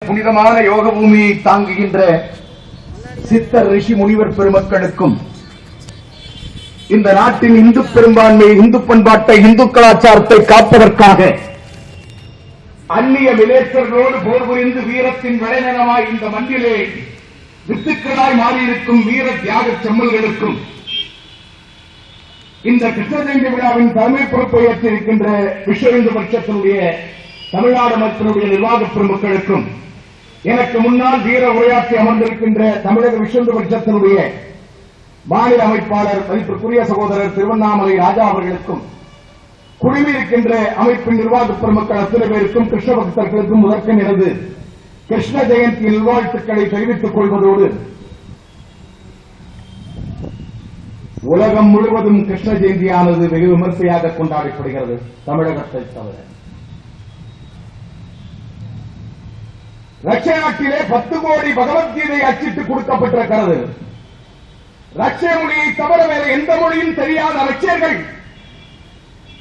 புனிதமான யோக பூமியை தாங்குகின்ற சித்தர் ரிஷி முனிவர் பெருமக்களுக்கும் இந்த நாட்டின் இந்து பெரும்பான்மை, இந்து பண்பாட்டை, இந்து கலாச்சாரத்தை காப்பதற்காக அந்நிய விலேசர்களோடு போர் புரிந்து வீரத்தின் விளைநிலமாய் இந்த மண்ணிலே வித்துக்களாய் மாறியிருக்கும் வீர தியாக செம்மல்களுக்கும் இந்த கிருஷ்ண ஜெயந்தி விழாவின் தலைமை பொறுப்பை ஏற்றிருக்கின்ற விஸ்வ இந்து பட்சத்தினுடைய தமிழ்நாடு மக்களுடைய நிர்வாக பெருமக்களுக்கும் எனக்கு முன்னால் வீர உரையாற்றி அமர்ந்திருக்கின்ற தமிழக விஸ்வ இந்து பட்சத்தினுடைய மாநில அமைப்பாளர் மதிப்பிற்குரிய சகோதரர் திருவண்ணாமலை ராஜா அவர்களுக்கும் குழுமியிருக்கின்ற அமைப்பின் நிர்வாக பெருமக்கள் அத்தனை பேருக்கும் கிருஷ்ண பக்தர்களுக்கும் முதற்கன் எனது கிருஷ்ண ஜெயந்தி நல்வாழ்த்துக்களை தெரிவித்துக் கொள்வதோடு உலகம் முழுவதும் கிருஷ்ண ஜெயந்தியானது வெகு விமர்சையாக கொண்டாடப்படுகிறது. தமிழகத்தை தவிர ரஷ்ய நாட்டிலே 10 கோடி பகவத்கீதை அச்சிட்டு கொடுக்கப்பட்டிருக்கிறது. ரஷ்ய மொழியை தவிர வேறு எந்த மொழியும் தெரியாத ரஷ்யர்கள்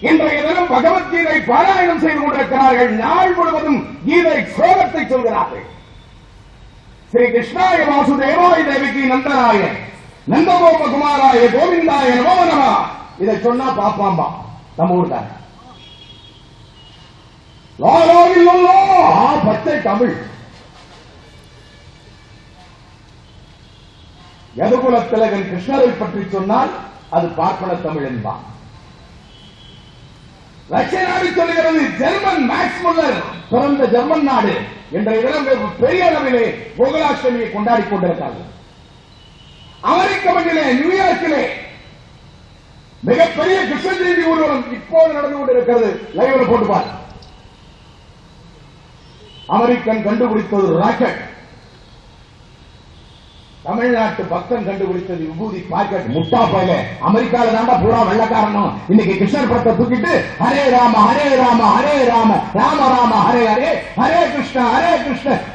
இன்றைய தினம் பகவத்கீதை பாராயணம் செய்து கொண்டிருக்கிறார்கள். நாள் முழுவதும் கீதை ஸ்லோகத்தை சொல்கிறார்கள். ஸ்ரீ கிருஷ்ணாய வாசுதேவாய தேவிக்கு நந்தனாய நந்தகோபகுமாராய கோவிந்தாய நமோ நமः. இதை சொன்னா பாப்பாம்பா நம்ம ஊர்தான் பச்சை தமிழ். யதுகுல திலகன் கிருஷ்ணரை பற்றி சொன்னால் அது பார்ப்பன தமிழ் என்பான். ரஷ்ய நாடு சொல்லுகிறது ஜெர்மன் மேக்ஸ் முல்லர் பிறந்த ஜெர்மன் நாடு என்ற இடம் பெரிய அளவிலே கோகுலாஷ்டமியை கொண்டாடி கொண்டிருக்கிறார்கள். அமெரிக்க மண்ணிலே நியூயார்க்கிலே மிகப்பெரிய கிருஷ்ண ஜெயந்தி ஊர்வலம் இப்போது நடந்து கொண்டிருக்கிறது. லைவ்ல போட்டுப்பார். அமெரிக்கன் கண்டுபிடித்தது ராக்கெட், தமிழ்நாட்டு பக்தன் கண்டுபிடித்தது விபூதி பாக்கெட். முட்டா பைய அமெரிக்கால தாண்டா பூரா வெள்ளக்காரனும் இன்னைக்கு கிருஷ்ணர் படத்தை தூக்கிட்டு ஹரே ராம ஹரே ராம ஹரே ராம ராம ராம ஹரே ஹரே ஹரே கிருஷ்ண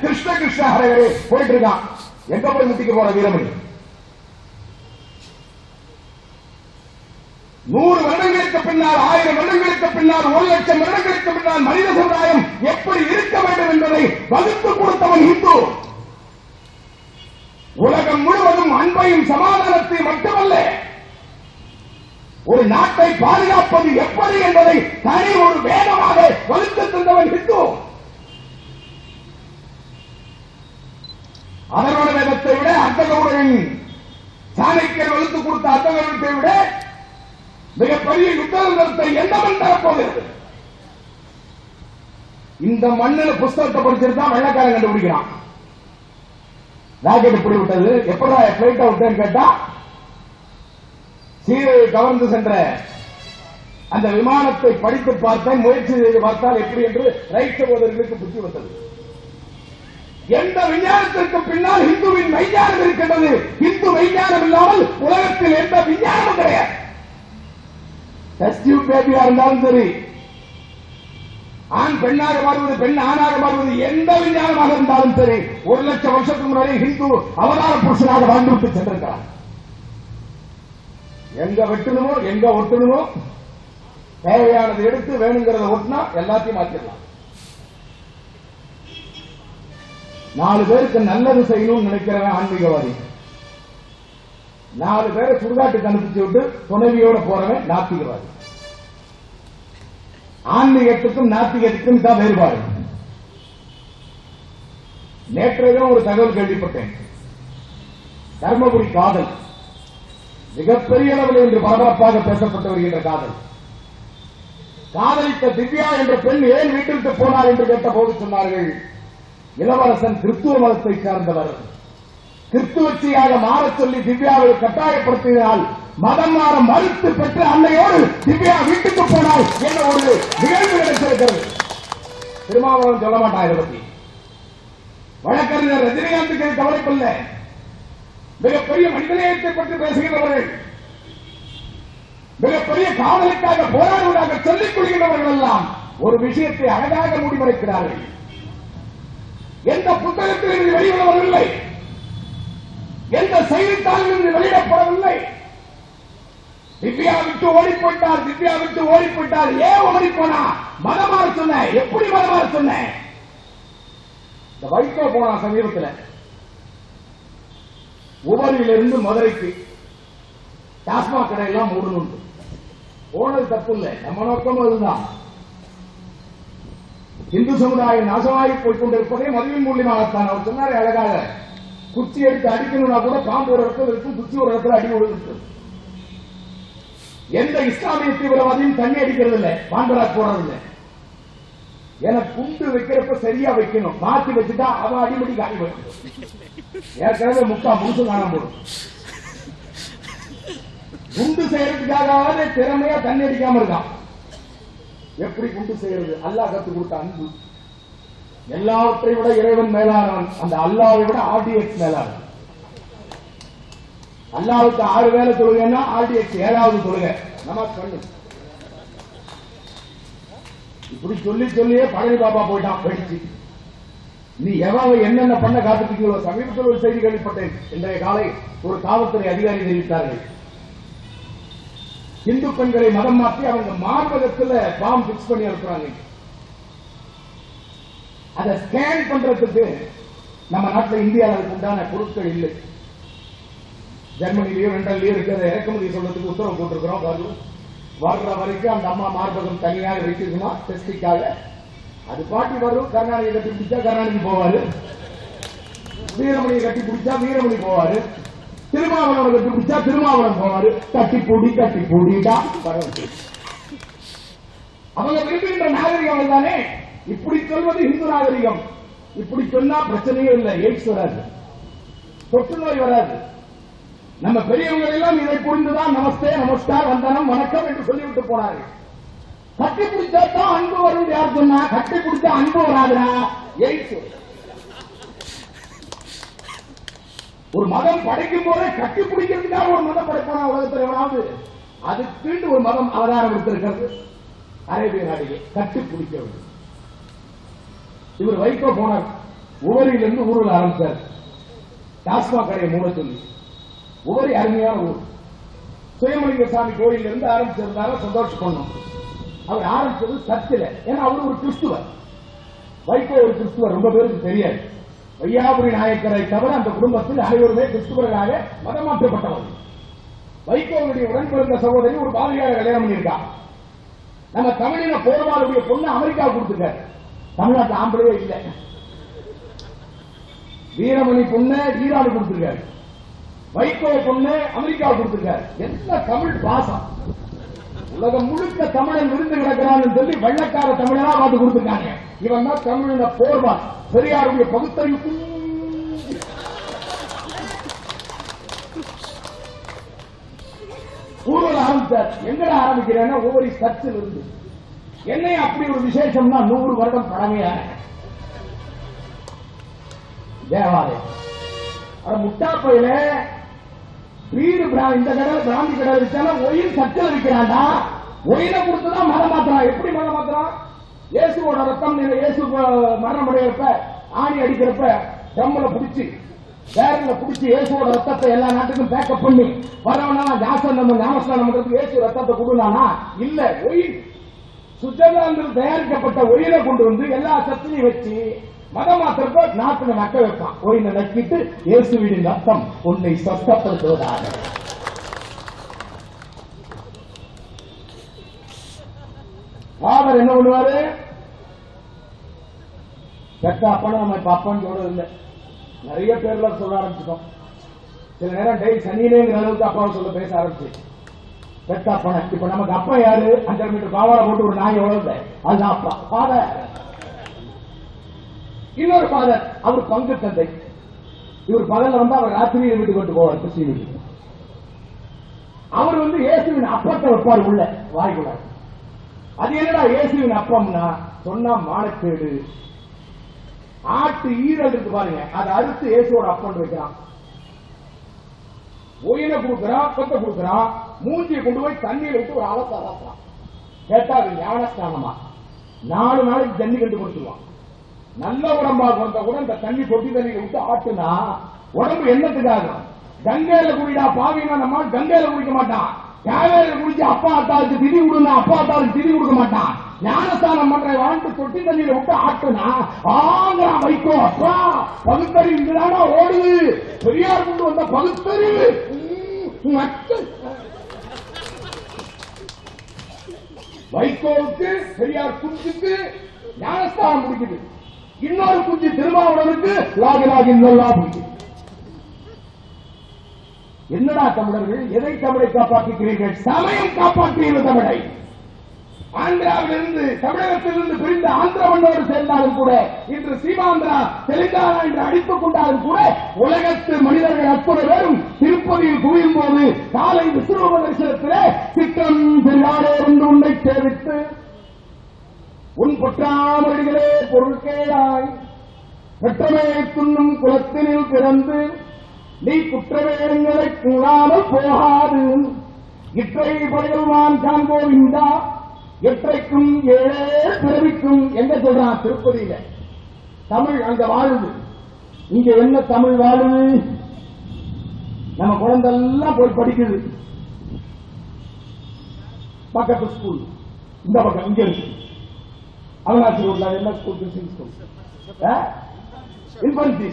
கிருஷ்ண கிருஷ்ண ஹரே ஹரே போயிட்டு இருக்கான். எங்க போய் முட்டிக்க போற வீரமணி? 100 வருடங்களுக்கு பின்னால், 1000 வருடங்களுக்கு பின்னால், 1 லட்சம் வருடங்களுக்கு பின்னால் மனித சமுதாயம் எப்படி இருக்க வேண்டும் என்பதை வகுத்து கொடுத்தவன் இந்து. உலகம் முழுவதும் அன்பையும் சமாதானத்தையும் மட்டுமல்ல, ஒரு நாட்டை பாதுகாப்பது எப்படி என்பதை தனி ஒரு வேதமாக வகுத்து தந்தவன் இந்து. அதர்வண வேதத்தை விட அர்த்தகவுடன் சாணக்கியர் வகுத்து கொடுத்த அர்த்தகவுடத்தை விட மிகப்பெரிய யுத்தத்தை எந்த மண் தரப்போகிறது? இந்த மண்ணில் புஸ்தகத்தை படிச்சிருந்தா வெள்ளக்காரன் கண்டுபிடிக்கிறான். ராக்கெட் இப்படி விட்டது, எப்படா பிளைட் விட்டேன்னு கேட்டா சீரையை கவர்ந்து சென்ற அந்த விமானத்தை படித்து பார்த்தேன், முயற்சி செய்து பார்த்தால் எப்படி என்று ரைட் சகோதரர்களுக்கு புத்தி வந்தது. எந்த விஞ்ஞானத்திற்கு பின்னால் இந்துவின் மெய்ஞானம் இருக்கின்றது. இந்து மெய்ஞானம் இல்லாமல் உலகத்தில் எந்த விஞ்ஞானமும் கிடையாது. டெஸ்ட் டியூப் பேபியா இருந்தாலும் சரி, ஆண் பெண்ணாக மாறுவது, பெண் ஆணாக மாறுவது, எந்த விஞ்ஞானமாக இருந்தாலும் சரி, 1 லட்சம் வருஷத்துக்கு முன்னாடி ஹிந்து அவதார புருஷனாக வாழ்ந்துவிட்டு சென்றிருக்கிறார். எங்க வெட்டணுமோ எங்க ஒட்டணுமோ தேவையானது எடுத்து வேணுங்கிறத ஒட்டினா எல்லாத்தையும் மாற்றிடலாம். 4 பேருக்கு நல்லது செய்யணும்னு நினைக்கிறவன் ஆன்மீகவாதி. 4 பேரை சுடுகாட்டுக்கு அனுப்பிச்சு விட்டு துணைவியோட போறவன் நாத்திகவாதி. ஆன்மீகத்துக்கும் நாத்திகத்துக்கும் தான் வேறுபாடு. நேற்றையும் ஒரு தகவல் கேள்விப்பட்டேன். தர்மபுரி காதல் மிகப்பெரிய அளவில் இன்று பரபரப்பாக பேசப்பட்டு வருகின்ற காதல். காதலித்த திவ்யா என்ற பெண் ஏன் வீட்டிற்கு போனார் என்று கேட்டபோது சொன்னார்கள், இளவரசன் கிறிஸ்துவ மதத்தை சார்ந்தவர், கிறிஸ்துவச்சியாக மாறச் சொல்லி திவ்யாவை கட்டாயப்படுத்தினால் மதம் மாற மறுத்து பெற்ற அன்னையோடு திவ்யா வீட்டுக்கு போனால் என்ன ஒரு நிகழ்வு கிடைத்திருக்கிறது. திருமாவளவன் சொல்ல மாட்டான் இதை பற்றி. வழக்கறிஞர் ரஜினிகாந்துக்கு கவலைப்பல்ல. மிகப்பெரிய மனிதநேயத்தை பற்றி பேசுகிறவர்கள், மிகப்பெரிய காவலுக்காக போராடுவதாக சொல்லிக் கொள்கிறவர்கள் எல்லாம் ஒரு விஷயத்தை அழகாக முடிவெடுக்கிறார்கள். எந்த புத்தகத்தில் இருந்து வெளியிடவில்லை, எந்த செய்தித்தாளிலிருந்து வெளியிடப்படவில்லை. திவ்யா விட்டு ஓடிப்போட்டார், திவ்யா விட்டு ஓடிப்போட்டார். ஏன் ஓடிப்போனா? மதமாற சொன்ன. எப்படி மதமாற சொன்ன? இந்த வைகோ போனா சமீபத்தில் உபரியிலிருந்து மதுரைக்கு டாஸ்மாக் கடையெல்லாம் மூடணும். போனது தப்பு இல்லை, நம்ம நோக்கம் அதுதான். இந்து சமுதாயம் நாசமாகி போய்கொண்டிருப்பதே மதுவின் மூலியமாகத்தான். அவர் சொன்னாரே அழகாக, குச்சி எடுத்து அடிக்கணும்னா கூட பாம்பு ஒரு இடத்துல இருக்கும், குச்சி ஒரு இடத்துல அடி விழுந்து. எந்த இஸ்லாமிய தீவிரவாதியும் தண்ணி அடிக்கிறது இல்லை, பாம்பராக் போறதில்லை. எனக்கு குண்டு வைக்கிறப்ப சரியா வைக்கணும், மாற்றி வச்சுட்டா அவன் அடிமடி காணி போயிடும். ஏற்கனவே முழுசும் காண போடும். குண்டு செய்யறதுக்காக திறமையா தண்ணி அடிக்காம இருக்கான். எப்படி குண்டு செய்யறது? அல்லாஹ் கத்துக் கொடுத்த அன்பு. எல்லாவற்றை விட இறைவன் மேலானவன். அந்த அல்லாவை விட ஆர்டிஎக்ஸ் மேலானவன். அல்லாவுக்கு 6 வேலை தொழுகைன்னா ஆர்டிஎக்ஸ் 7வது தொழுகை நமக்கு பண்ணு. இப்படி சொல்லி சொல்லியே பழனி பாபா போயிட்டான் படிச்சு. நீ எவ்வளவு என்னென்ன பண்ண காத்துட்டீங்களோ. சமீபத்தில் ஒரு செய்தி கேள்விப்பட்டேன். இன்றைய காலை ஒரு காவல்துறை அதிகாரி தெரிவித்தார்கள், இந்து பெண்களை மதம் மாற்றி அவங்க மார்பகத்தில் பாம் பிக்ஸ் பண்ணி அனுப்புறாங்க. அதை ஸ்கேன் பண்றதுக்கு நம்ம நாட்டில் இந்தியாவில் உண்டான பொருட்கள் இல்லை. ஜெர்மனிலேயோ லண்டன்லயோ இருக்கிறத இறக்குமதி சொல்றதுக்கு உத்தரவு போட்டிருக்கிறோம். வர்ற வரைக்கும் அந்த அம்மா மார்பகம் தனியாக வைக்கணுமா டெஸ்டிக்காக. அது பாட்டி வரும். கருணாநிதி கட்டி பிடிச்சா கருணாநிதி போவாரு, வீரமணியை கட்டி பிடிச்சா வீரமணி போவாரு, திருமாவளவன் கட்டி பிடிச்சா திருமாவளவன் போவாரு. கட்டி பூடிட்டா அவங்க விரும்புகின்ற நாகரிகம் தானே. இப்படி சொல்வது இந்து நாகரிகம். இப்படி சொன்னா பிரச்சனையே இல்லை. எய்ட்ஸ் வராது, தொற்று நோய் வராது. நம்ம பெரியவங்க எல்லாம் இதை புரிந்துதான் நமஸ்தே நமஸ்கார் வந்தனம் வணக்கம் என்று சொல்லிவிட்டு போனார்கள். கட்டி பிடிச்சா அன்பு வரும் யார் சொன்னா? கட்டி பிடிச்சா அன்பு வராதுனா எய்ட்ஸ். ஒரு மதம் படைக்கும் போதே கட்டி பிடிக்கிறதுக்காக ஒரு மதம் படைப்பான உலகத்தில் எவனாவது? அதுக்கு ஒரு மதம் அவதாரம் எடுத்திருக்கிறது அரேபிய நாட்டிலே. கட்டி பிடிக்கிறது. இவர் வைகோ போனார். உவரியிலிருந்து ஊரில் ஆரம்பித்தார். டாஸ்மாக் கடையை மூட சொல்லி. உவரி அருமையான ஊர். சுயமலிங்க சாமி கோயில் இருந்து ஆரம்பிச்சிருந்தாலும் சந்தோஷம் பண்ணும். அவர் ஆரம்பிச்சது சர்ச்சில். ஏன்னா அவர் ஒரு கிறிஸ்துவர். வைகோ ஒரு கிறிஸ்துவர். ரொம்ப பேருக்கு தெரியாது. வையாபுரி நாயக்கரை தவிர அந்த குடும்பத்தில் அனைவருமே கிறிஸ்துவர்களாக மதம் மாற்றப்பட்டவர்கள். வைகோவுடைய உடன் பிறந்த சகோதரி ஒரு பாதிரியாரை கல்யாணம் பண்ணியிருக்கா. நம்ம தமிழின போர்வாளுடைய பொண்ணு அமெரிக்கா கொடுத்துட்டார். தமிழ்நாட்டு ஆம்பளையே இல்லை. வீரமணி பொண்ணு ஈராடு கொடுத்திருக்காரு. வைகோ பொண்ணு அமெரிக்கா கொடுத்திருக்காரு. என்ன தமிழ் பாசம்! உலகம் முழுக்க தமிழன் விருந்து கிடக்கிறான்னு சொல்லி வெள்ளக்கார தமிழனா பார்த்து கொடுத்திருக்காங்க. இவன் தான் தமிழின போர்வாள். பெரியாருடைய பகுத்தறிவு ஊரில் ஆரம்பித்தார். எங்கட ஆரம்பிக்கிறேன்னா ஒவ்வொரு சர்ச்சில் இருந்து. என்னை அப்படி ஒரு விசேஷம்னா 100 வருடம் பழமையான தேவாலயம். முட்டாப்பையில வீடு இந்த கடை பிராந்தி கடை விற்றாலும் ஒயில் சர்ச்சில் விற்கிறான்டா. ஒயில கொடுத்துதான் மதம் மாத்திரம். எப்படி மதம் மாத்திரம்? இயேசுவோட ரத்தம். இயேசு மரணம் அடைகிறப்ப ஆணி அடிக்கிறப்ப டம்முல பிடிச்சி வேரில் பிடிச்சி இயேசுவோட ரத்தத்தை எல்லா நாட்டுக்கும் பேக்கப் பண்ணி வரவனா ஞானஸ்தானம் பண்றதுக்கு இயேசு ரத்தத்தை கொடுனானா? இல்ல. ஒயில் சுவிட்சர்லாந்தில் தயாரிக்கப்பட்ட ஒயிலை கொண்டு வந்து எல்லா சர்ச்சிலையும் வச்சு மதம் மாத்திரப்ப நாட்டுல நக்க வைப்பான். ஒயிலை நக்கிட்டு இயேசுவின் ரத்தம் உன்னை சொத்தப்படுத்துவதாக. ஃபாதர் என்ன பண்ணுவாரு? பெத்த அப்பன்னு நம்ம இப்ப அப்பன்னு சொல்றது இல்லை. நிறைய பேர்ல சொல்ல ஆரம்பிச்சிட்டோம். சில நேரம் டெய்லி சனியிலேங்கிற அளவுக்கு அப்பாவை சொல்ல பேச ஆரம்பிச்சு. பெத்த அப்பன இப்ப நமக்கு அப்பா யாரு? 5 மீட்டர் பாவாடை போட்டு ஒரு நாய் எவ்வளவு? அதுதான் அப்பா. ஃபாதர். இன்னொரு ஃபாதர், அவர் பங்கு தந்தை. இவர் பகல்ல வந்து அவர் ராத்திரியை வீட்டுக்கு கொண்டு போவார். கிறிஸ்டின் வீட்டுக்கு. அவர் வந்து இயேசுவின் அப்பத்தை வைப்பார் உள்ள வாய்க்குள்ள. அது என்னடா இயேசுவின் அப்பம்னா? சொன்னா மானக்கேடு. ஆட்டு ஈரல் இருக்கு பாருங்க, அதை அறுத்து இயேசுவோட அப்பம் வைக்கிறான். ஒயில கொடுக்கிறான், கொத்த கொடுக்கிறான். மூஞ்சியை கொண்டு போய் தண்ணியில விட்டு ஒரு அளத்தை அளக்கிறான். கேட்டா அது ஞானஸ்தானமா? 4 நாளைக்கு தண்ணி கண்டு கொடுத்துருவான். நல்ல உடம்பாக வந்த கூட இந்த தண்ணி தொட்டி தண்ணியை விட்டு ஆட்டுனா உடம்பு என்னத்துக்காக? கங்கையில குடிடா பாவினா நம்ம கங்கையில குடிக்க மாட்டான். யாரையில குடிச்சு அப்பா அத்தாவுக்கு திதி விடுனா அப்பா அத்தாவுக்கு திதி கொடுக்க மாட்டான். ஞானஸ்தானம் பண்ற வாழ்ந்து தொட்டி தண்ணியில விட்டு ஆட்டுனா ஆங்கிற வைக்கோ அப்பா பகுத்தறிவு இங்கதானா ஓடுது. பெரியார் கொண்டு வந்த பகுத்தறிவு வைகோவுக்கு பெரியார் குஞ்சுக்கு ஞானஸ்தானம் பிடிக்குது. இன்னொரு குஞ்சு திருமாவளவனுக்கு லாகிலாகி நல்லா பிடிக்குது. என்னடா தமிழர்கள், எதை தமிழை காப்பாற்றுகிறீர்கள்? சமயம் காப்பாற்றுகிறது தமிழை. ஆந்திராவிலிருந்து தமிழகத்திலிருந்து பிரிந்த ஆந்திர மண்ணோடு சேர்ந்தாலும் கூட இன்று சீமாந்திரா தெலுங்கானா என்று அடித்துக் கொண்டாலும் கூட உலகத்து மனிதர்கள் அத்தனை பேரும் திருப்பதியில் குவியும் போது காலை விஸ்வரூப தரிசனத்திலே சிற்றம் பெரியாரே என்று உன்னை சேவித்து உன் பொற்றாமடிகளே பொருட்கேளாய் பெற்றமே துண்ணும் குலத்தினில் பிறந்து நீ குற்றவேடங்களை கூடாமல் போகாது இற்றை படையல்வான் காண்போவிந்தா எற்றைக்கும் ஏழே பிறவிக்கும் எங்க சொல்றான் திருப்பதியில. தமிழ் அங்க வாழுது. இங்க என்ன தமிழ் வாழுது? நம்ம குழந்தைலாம் போய் படிக்குது. பக்கத்து ஸ்கூல் இந்த பக்கம் இங்க இருக்கு. அவனாசி ரோட்ல என்ன ஸ்கூல்? இன்ஃபன்சி.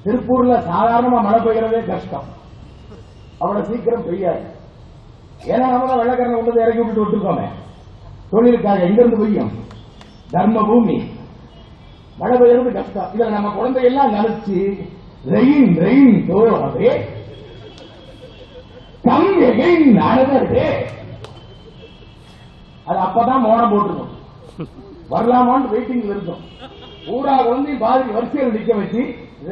திருப்பூர்ல சாதாரணமா மழை பெய்யறதே கஷ்டம். அவ்வளவு சீக்கிரம் பெய்யாது. ஏன்னா நம்ம வெள்ளக்காரனை கொண்டு இறக்கி விட்டுட்டு விட்டுருக்கோமே தொழிலுக்காக. எங்க இருந்து பெய்யும்? தர்ம பூமி. மழை பெய்யறது கஷ்டம். இதுல நம்ம குழந்தையெல்லாம் நினைச்சு ரெயின் ரெயின் தோவே கம் எகைன் நடந்தது. அது அப்பதான் மோனம் போட்டுருக்கும். வரலாமான்னு வெயிட்டிங் இருக்கும். ஊரா குழந்தை பாதி வரிசையில் நிக்க வச்சு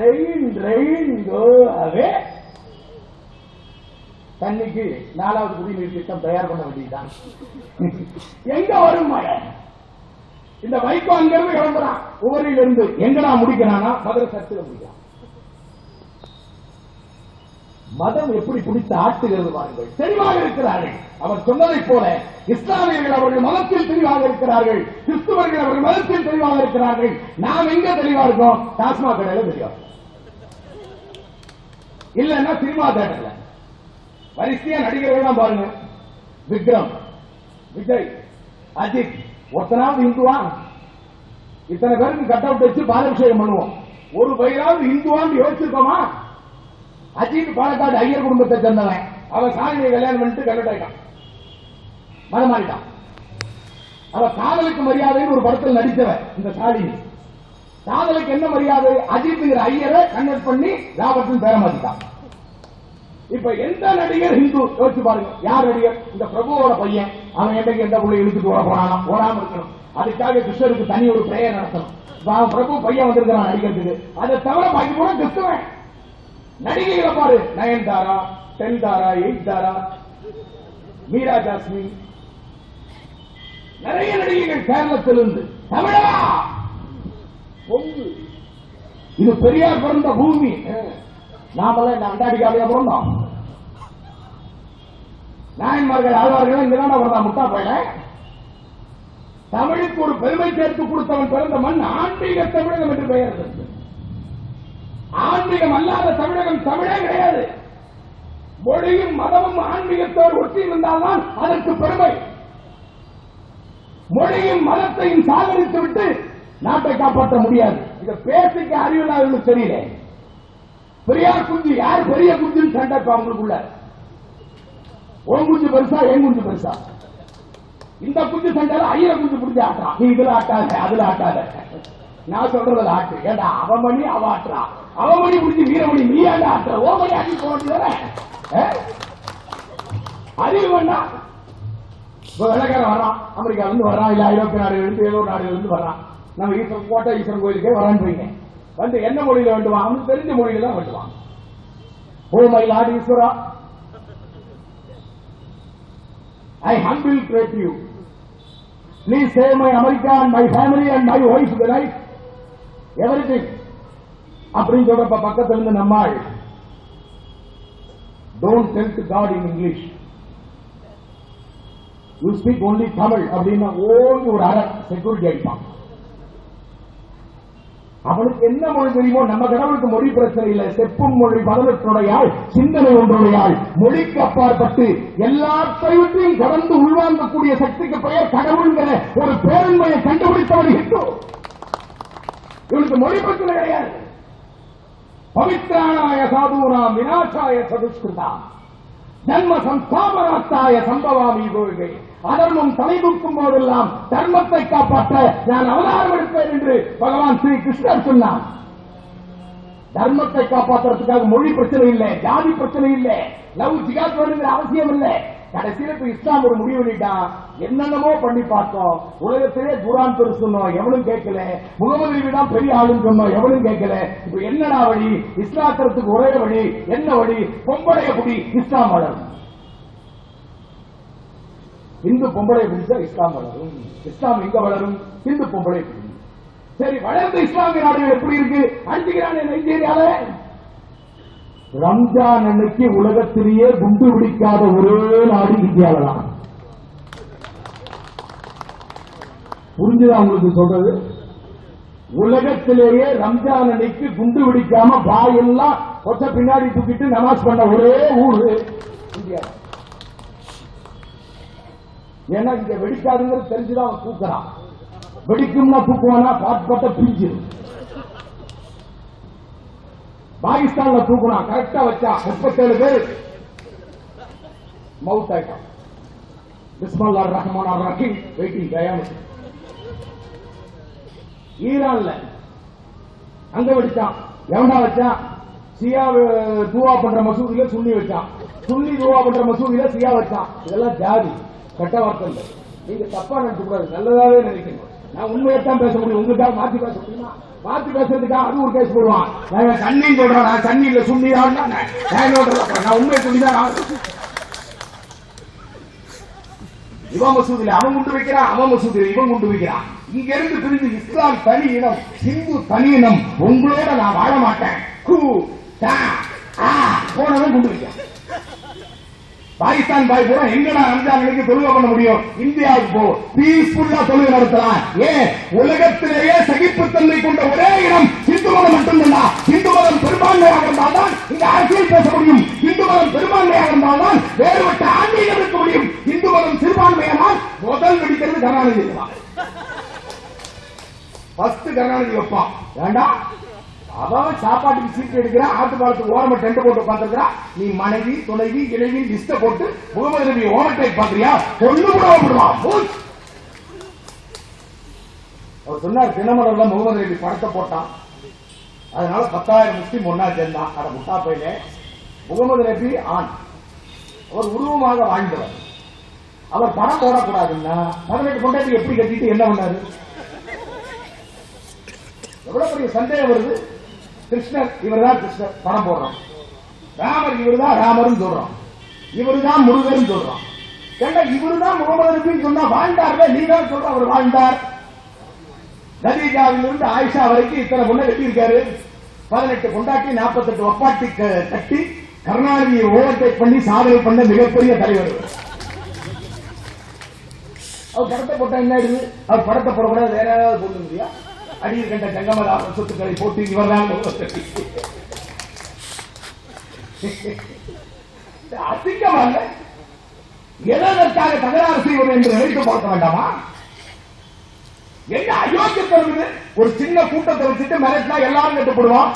ரெயின் ரெயின் தோவே தண்ணிக்கு 4வது குடிநீர் திட்டம் தயார் பண்ண வேண்டியதுதான். எங்க வரும் மழை? இந்த வைகோ அங்கிருந்து கிளம்புறான். உவரிலிருந்து எங்கடா முடிக்கிறானா? மதுரை சர்ச்சில் முடிக்கிறான். மதம் எப்படி பிடித்து ஆட்டுகிறது பாருங்கள். தெளிவாக இருக்கிறார்கள். அவர் சொன்னதை போல இஸ்லாமியர்கள் அவர்கள் மதத்தில் தெளிவாக இருக்கிறார்கள், கிறிஸ்துவர்கள் அவர்கள் மதத்தில் தெளிவாக இருக்கிறார்கள். நாம் எங்க தெளிவா இருக்கோம்? டாஸ்மாக் கடையில தெளிவா இல்லன்னா சினிமா தேட்டர்ல வரிசையா நடிகர்கள் பாருங்க. விக்ரம், விஜய், அஜித், ஒருத்தனாவது இந்துவா? இத்தனை பேருக்கு கட் அவுட் வச்சு பாலாபிஷேகம் பண்ணுவோம். ஒரு பயிராவது இந்துவான்னு யோசிச்சிருக்கோமா? அஜித் பாலக்காடு ஐயர் குடும்பத்தை சேர்ந்தவன். அவன் சாலினியை கல்யாணம் பண்ணிட்டு கல்யாணம் ஆயிட்டான், மதம் மாறிட்டான். அவன் காதலுக்கு மரியாதைன்னு ஒரு படத்தில் நடித்தவன். இந்த சாலினி காதலுக்கு என்ன மரியாதை? அஜித்ங்கிற ஐயரை கன்வெர்ட் பண்ணி ராபர்ட்னு பேர மாத்திட்டான். இப்ப எந்த நடிகர் ஹிந்து யோசிச்சு பாருங்க. யார் நடிகர்? இந்த பிரபுவோட பையன். அவன் என்னைக்கு எந்த புள்ளி இழுத்துட்டு வர போறானா? ஓடாம இருக்கணும். அதுக்காக கிருஷ்ணருக்கு தனி ஒரு பிரேயர் நடத்தணும். பிரபு பையன் வந்திருக்கிறான் நடிக்கிறதுக்கு. அதை தவிர பாக்கி கூட கிறிஸ்துவன். நடிகைகளை பாரு. நயன்தாரா, 10 தாரா, 8 தாரா, மீரா ஜாஸ்மின், நிறைய நடிகைகள் கேரளத்திலிருந்து. தமிழா பொங்கு. இது பெரியார் பிறந்த பூமி. நாமெல்லாம் இந்த அண்டாடிக்காலையா பிறந்தோம்? நாயன்மார்கள் ஆழ்வார்கள் இங்கதான் பிறந்தா முட்டா போயிட. தமிழுக்கு ஒரு பெருமை சேர்த்து கொடுத்தவன் பிறந்த மண் ஆன்மீக தமிழகம் என்று பெயர். ஆன்மீகம் அல்லாத தமிழகம் தமிழே கிடையாது. மொழியும் மதமும் ஆன்மீகத்தோடு ஒட்டி இருந்தால்தான் அதற்கு பெருமை. மொழியும் மதத்தையும் சாகரித்து விட்டு நாட்டை காப்பாற்ற முடியாது. இதை பேசிக்க அறிவில்லாதவர்களுக்கு தெரியல. பெரியார் குஞ்சு யார் பெரிய குஞ்சுன்னு சண்டை அவங்களுக்குள்ள. உன் குஞ்சு பெருசா, என் குஞ்சு பெருசா? இந்த குஞ்சு சண்டையில ஐயர குஞ்சு பிடிச்சி ஆட்டுறான். நீ இதுல ஆட்டாத, அதுல ஆட்டாத. நான் சொல்றது ஆட்டு. ஏண்டா அவன் மணி அவ ஆட்டுறா. அவன் மணி பிடிச்சி வீரமணி நீ ஏண்டா ஆட்டுற? ஓ மணி அடி போட்டு அறிவு வேண்டா. வெள்ளக்காரன் வர்றான், அமெரிக்கால இருந்து வர்றான், இல்ல ஐரோப்பிய நாடுகளிலிருந்து ஏதோ நாடுகளிலிருந்து வர்றான். நம்ம ஈஸ்வரன் கோட்டை ஈஸ்வரன் கோயிலுக்கே வரான்னு போய்ங்க. வந்து என்ன மொழியில வேண்டுவான்? அவனுக்கு தெரிஞ்ச மொழியில தான் வேண்டுவான். ஓ மை லார்ட் ஈஸ்வரா, I humbly pray to you. Please save my America and my family and my wife, the life, everything. அப்படின்னு சொல்றப்ப பக்கத்துல இருந்து நம்மாள், don't tell to God in English. You speak only Tamil அப்படின்னா ஓங்கி ஒரு அரை security அடிப்பான். அவனுக்கு என்ன மொழி தெரியுமோ? நம்ம கடவுளுக்கு மொழி பிரச்சனை இல்லை. செப்பும் மொழி மதத்தினுடையால், சிந்தனை ஒன்றுடையால், மொழிக்கு அப்பாற்பட்டு எல்லாத்தையும் கடந்து உள்வாங்கக்கூடிய சக்திக்கு பெயர் கடவுள்கிற ஒரு பேரன்மையை கண்டுபிடித்தவன் ஹிந்து. இவனுக்கு மொழி பிரச்சனை கிடையாது. பவித்ராணாய சாதுராம் விநாசாய சதுஷ்கிருதாம் ஜன்ம சம்ஸ்தாபனாத்தாய சம்பவாமி கொள்கை. அதர்மம் தலை தூக்கும் போதெல்லாம் தர்மத்தை காப்பாற்ற நான் அவதாரம் எடுப்பேன் என்று பகவான் ஸ்ரீ கிருஷ்ணர் சொன்னார். தர்மத்தை காப்பாற்றுறதுக்காக மொழி பிரச்சனை இல்லை, ஜாதி பிரச்சனை இல்லை, லவ் ஜிகாத் வருங்கிற அவசியம் இல்லை. கடைசியில் இப்ப இஸ்லாம் ஒரு முடிவு பண்ணிட்டான். என்னென்னமோ பண்ணி பார்த்தோம். உலகத்திலே குரான் பெரு சொன்னோம், எவனும் கேட்கல. முகமது நபி தான் பெரிய ஆளுன்னு சொன்னோம், எவனும் கேட்கல. இப்ப என்னடா வழி? இஸ்லாத்துக்கு ஒரே வழி. என்ன வழி? பொம்பளைய குடி இஸ்லாம் வளரும். இந்து பொம்பளை பிடிச்சா இஸ்லாம் வளரும். இஸ்லாம் எங்க வளரும்? இந்து பொம்பளை பிடி. சரி, வளர்ந்த இஸ்லாமிய நாடுகள் எப்படி இருக்கு? அடிச்சுக்கிறானே நைஜீரியால. ரம்ஜான் அன்னைக்கு உலகத்திலேயே குண்டு பிடிக்காத ஒரே நாடு இந்தியாவில தான். புரிஞ்சுதான் உங்களுக்கு சொல்றது? உலகத்திலேயே ரம்ஜான் அன்னைக்கு குண்டு பிடிக்காம வாயெல்லாம் கொச்ச பின்னாடி தூக்கிட்டு நமாஸ் பண்ண ஒரே ஊரு இந்தியா. ஏன்னா இங்க வெடிக்காதுங்கிறது தெரிஞ்சுதான் அவன் தூக்குறான். வெடிக்கும்னா தூக்குவானா? பாட்டு பிரிஞ்சு. பாகிஸ்தான்ல தூக்குனா கரெக்டா வச்சா 37 பேர் மவுத் ஆயிட்டான். பிஸ்மில்லாஹிர் ரஹ்மானிர் ரஹீம் வெயிட்டிங் கயாமத். ஈரான்ல அங்க வச்சான். எவனா வச்சான்? சியா துவா பண்ற மசூதியில சுன்னி வச்சான். சுன்னி துவா பண்ற மசூதியில சியா வச்சான். இதெல்லாம் ஜாதி கட்ட வார்த்தை இல்லை. நீங்க தப்பா நினைக்க கூடாது, நல்லதாவே நினைக்கணும். நான் உண்மையத்தான் பேச முடியும். உங்களுக்காக மாத்தி பேச முடியுமா? மாத்தி பேசுறதுக்காக அது ஒரு கேஸ் போடுவான். நான் தண்ணி சொல்றேன், நான் தண்ணியில சுண்ணிதான் நான் உண்மையை சொல்லிதான். இவன் மசூதியில அவன் குண்டு வைக்கிறான், அவன் மசூதியில இவன் குண்டு வைக்கிறான். இங்க இருந்து பிரிஞ்சு இஸ்லாம் தனி இனம், ஹிந்து தனி இனம், உங்களோட நான் வாழ மாட்டேன் போனவன் குண்டு வைக்கிறான். பாகிஸ்தான் பாய் பூரா எங்கடா ரம்ஜான் அன்னைக்கு தொழுகை பண்ண முடியும்? இந்தியாவுக்கு போ, பீஸ்ஃபுல்லா தொழுகை நடத்தலாம். ஏன்? உலகத்திலேயே சகிப்புத்தன்மை கொண்ட ஒரே இடம் இந்து மதம் மட்டும்தான். இந்து மதம் பெரும்பான்மையாக இருந்தால்தான் இங்க அரசியல் பேச முடியும். இந்து மதம் பெரும்பான்மையாக இருந்தால்தான் வேறுபட்ட ஆன்மீகம் இருக்க முடியும். இந்து மதம் சிறுபான்மையானால் முதல் வெடிக்கிறது கருணாநிதி தான். ஃபர்ஸ்ட் கருணாநிதி வைப்பான். வேண்டாம், அவன் சாப்பாட்டுக்கு சீட்டு எடுக்கிறான், ஆட்டு பாலத்துக்கு ஓரமா டென்ட் போட்டு உட்காந்துருக்கிறான். நீ மனைவி துணைவி இளைவி லிஸ்ட போட்டு முகமது நபி ஓவர்டேக் பாக்குறியா? கொண்டு கூட விடுவான். அவர் சொன்னார், தினமலர்ல முகமது நபி படத்தை போட்டான், அதனால 10,000 முஸ்லிம் ஒன்னா சேர்ந்தான். அட முட்டா பையில, முகமது நபி ஆண், அவர் உருவமாக வாழ்ந்தவர். அவர் படம் போடக்கூடாதுன்னா 18 கொண்டாட்டி எப்படி கட்டிட்டு என்ன பண்ணாரு? எவ்வளவு பெரிய சந்தேகம் வருது. கிருஷ்ணர் இவர்தான் கிருஷ்ணர் படம் போடுறான், ராமர் இவர்தான் ராமரும் சொல்றான், இவருதான் முருகரும் சொல்றான். ஏன்னா இவருதான் முகமது நபின்னு சொன்னா வாழ்ந்தார்ல, நீ தான் சொல்ற அவர் வாழ்ந்தார். கதீஜாவிலிருந்து ஆயிஷா வரைக்கும் இத்தனை பொண்ணை கட்டியிருக்காரு. 18 கொண்டாட்டி 48 ஒப்பாட்டி கட்டி கருணாநிதியை ஓவர்டேக் பண்ணி சாதனை பண்ண மிகப்பெரிய தலைவர். அவர் படத்தை போட்டா என்ன ஆயிடுது? அவர் படத்தை போடக்கூடாது, வேற ஏதாவது போட்டு முடியா? அடியில் கண்ட கங்கமதாச சொத்துக்களை போட்டு இவர்தான் அசிங்கமல்ல. எதற்காக தகராறு செய்வது என்று நினைத்து பார்க்க வேண்டாமா? என்ன அயோக்கியத்தனம் இது? ஒரு சின்ன கூட்டத்தை வச்சுட்டு மிரட்டினா எல்லாரும் கட்டுப்படுவான்.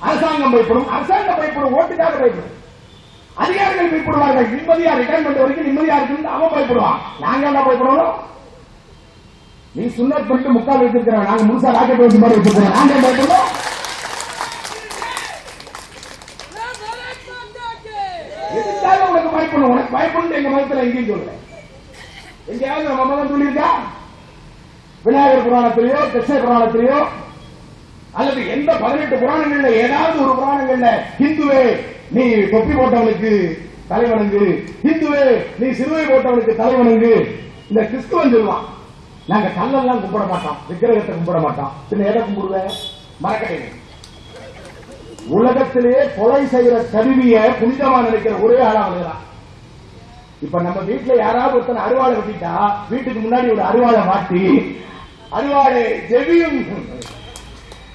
அரசாங்கம் பயப்படும், அரசாங்கம் பயப்படும், ஓட்டுக்காக பயப்படும், அதிகாரிகள் பயப்படுவார்கள். நிம்மதியா ரிட்டைர்மெண்ட் வரைக்கும் நிம்மதியா இருக்கு அவன் பயப்படுவான். நாங்க என்ன பயப்படணும்? நீ சுண்ணத் பண்ணிட்டு முக்கால் வச்சிருக்கிறோம், நாங்க முழுசா ராக்கெட் வச்சு மாதிரி வச்சிருக்கோம். நாங்க பயப்படணும். எதுக்காக உனக்கு பயப்படணும்? உனக்கு பயப்படணும் எங்க மதத்தில் எங்கேயும் சொல்லல. எங்கேயாவது நம்ம மதம் சொல்லியிருக்கா? விநாயகர் புராணத்திலேயோ கிருஷ்ண புராணத்திலேயோ அல்லது எந்த 18 புராணங்கள்ல ஏதாவது ஒரு புராணங்கள்ல ஹிந்துவே நீ தொப்பி போட்டவனுக்கு தலைவணங்கு, ஹிந்துவே நீ சிறுவை போட்டவனுக்கு தலைவணங்கு. இந்த கிறிஸ்துவன் சொல்லுவான், நாங்க கல்லெல்லாம் கும்பிட மாட்டோம், விக்கிரகத்தை கும்பிட மாட்டோம். பின்ன எதை கும்பிடுவேன்? மரக்கட்டை. உலகத்திலேயே கொலை செய்யற கருவிய புனிதமா நினைக்கிற ஒரே ஆளா வருகிறான். இப்ப நம்ம வீட்டுல யாராவது ஒருத்தனை அருவாளை வெட்டிட்டா வீட்டுக்கு முன்னாடி ஒரு அருவாளை மாட்டி அருவாளை ஜெபியும்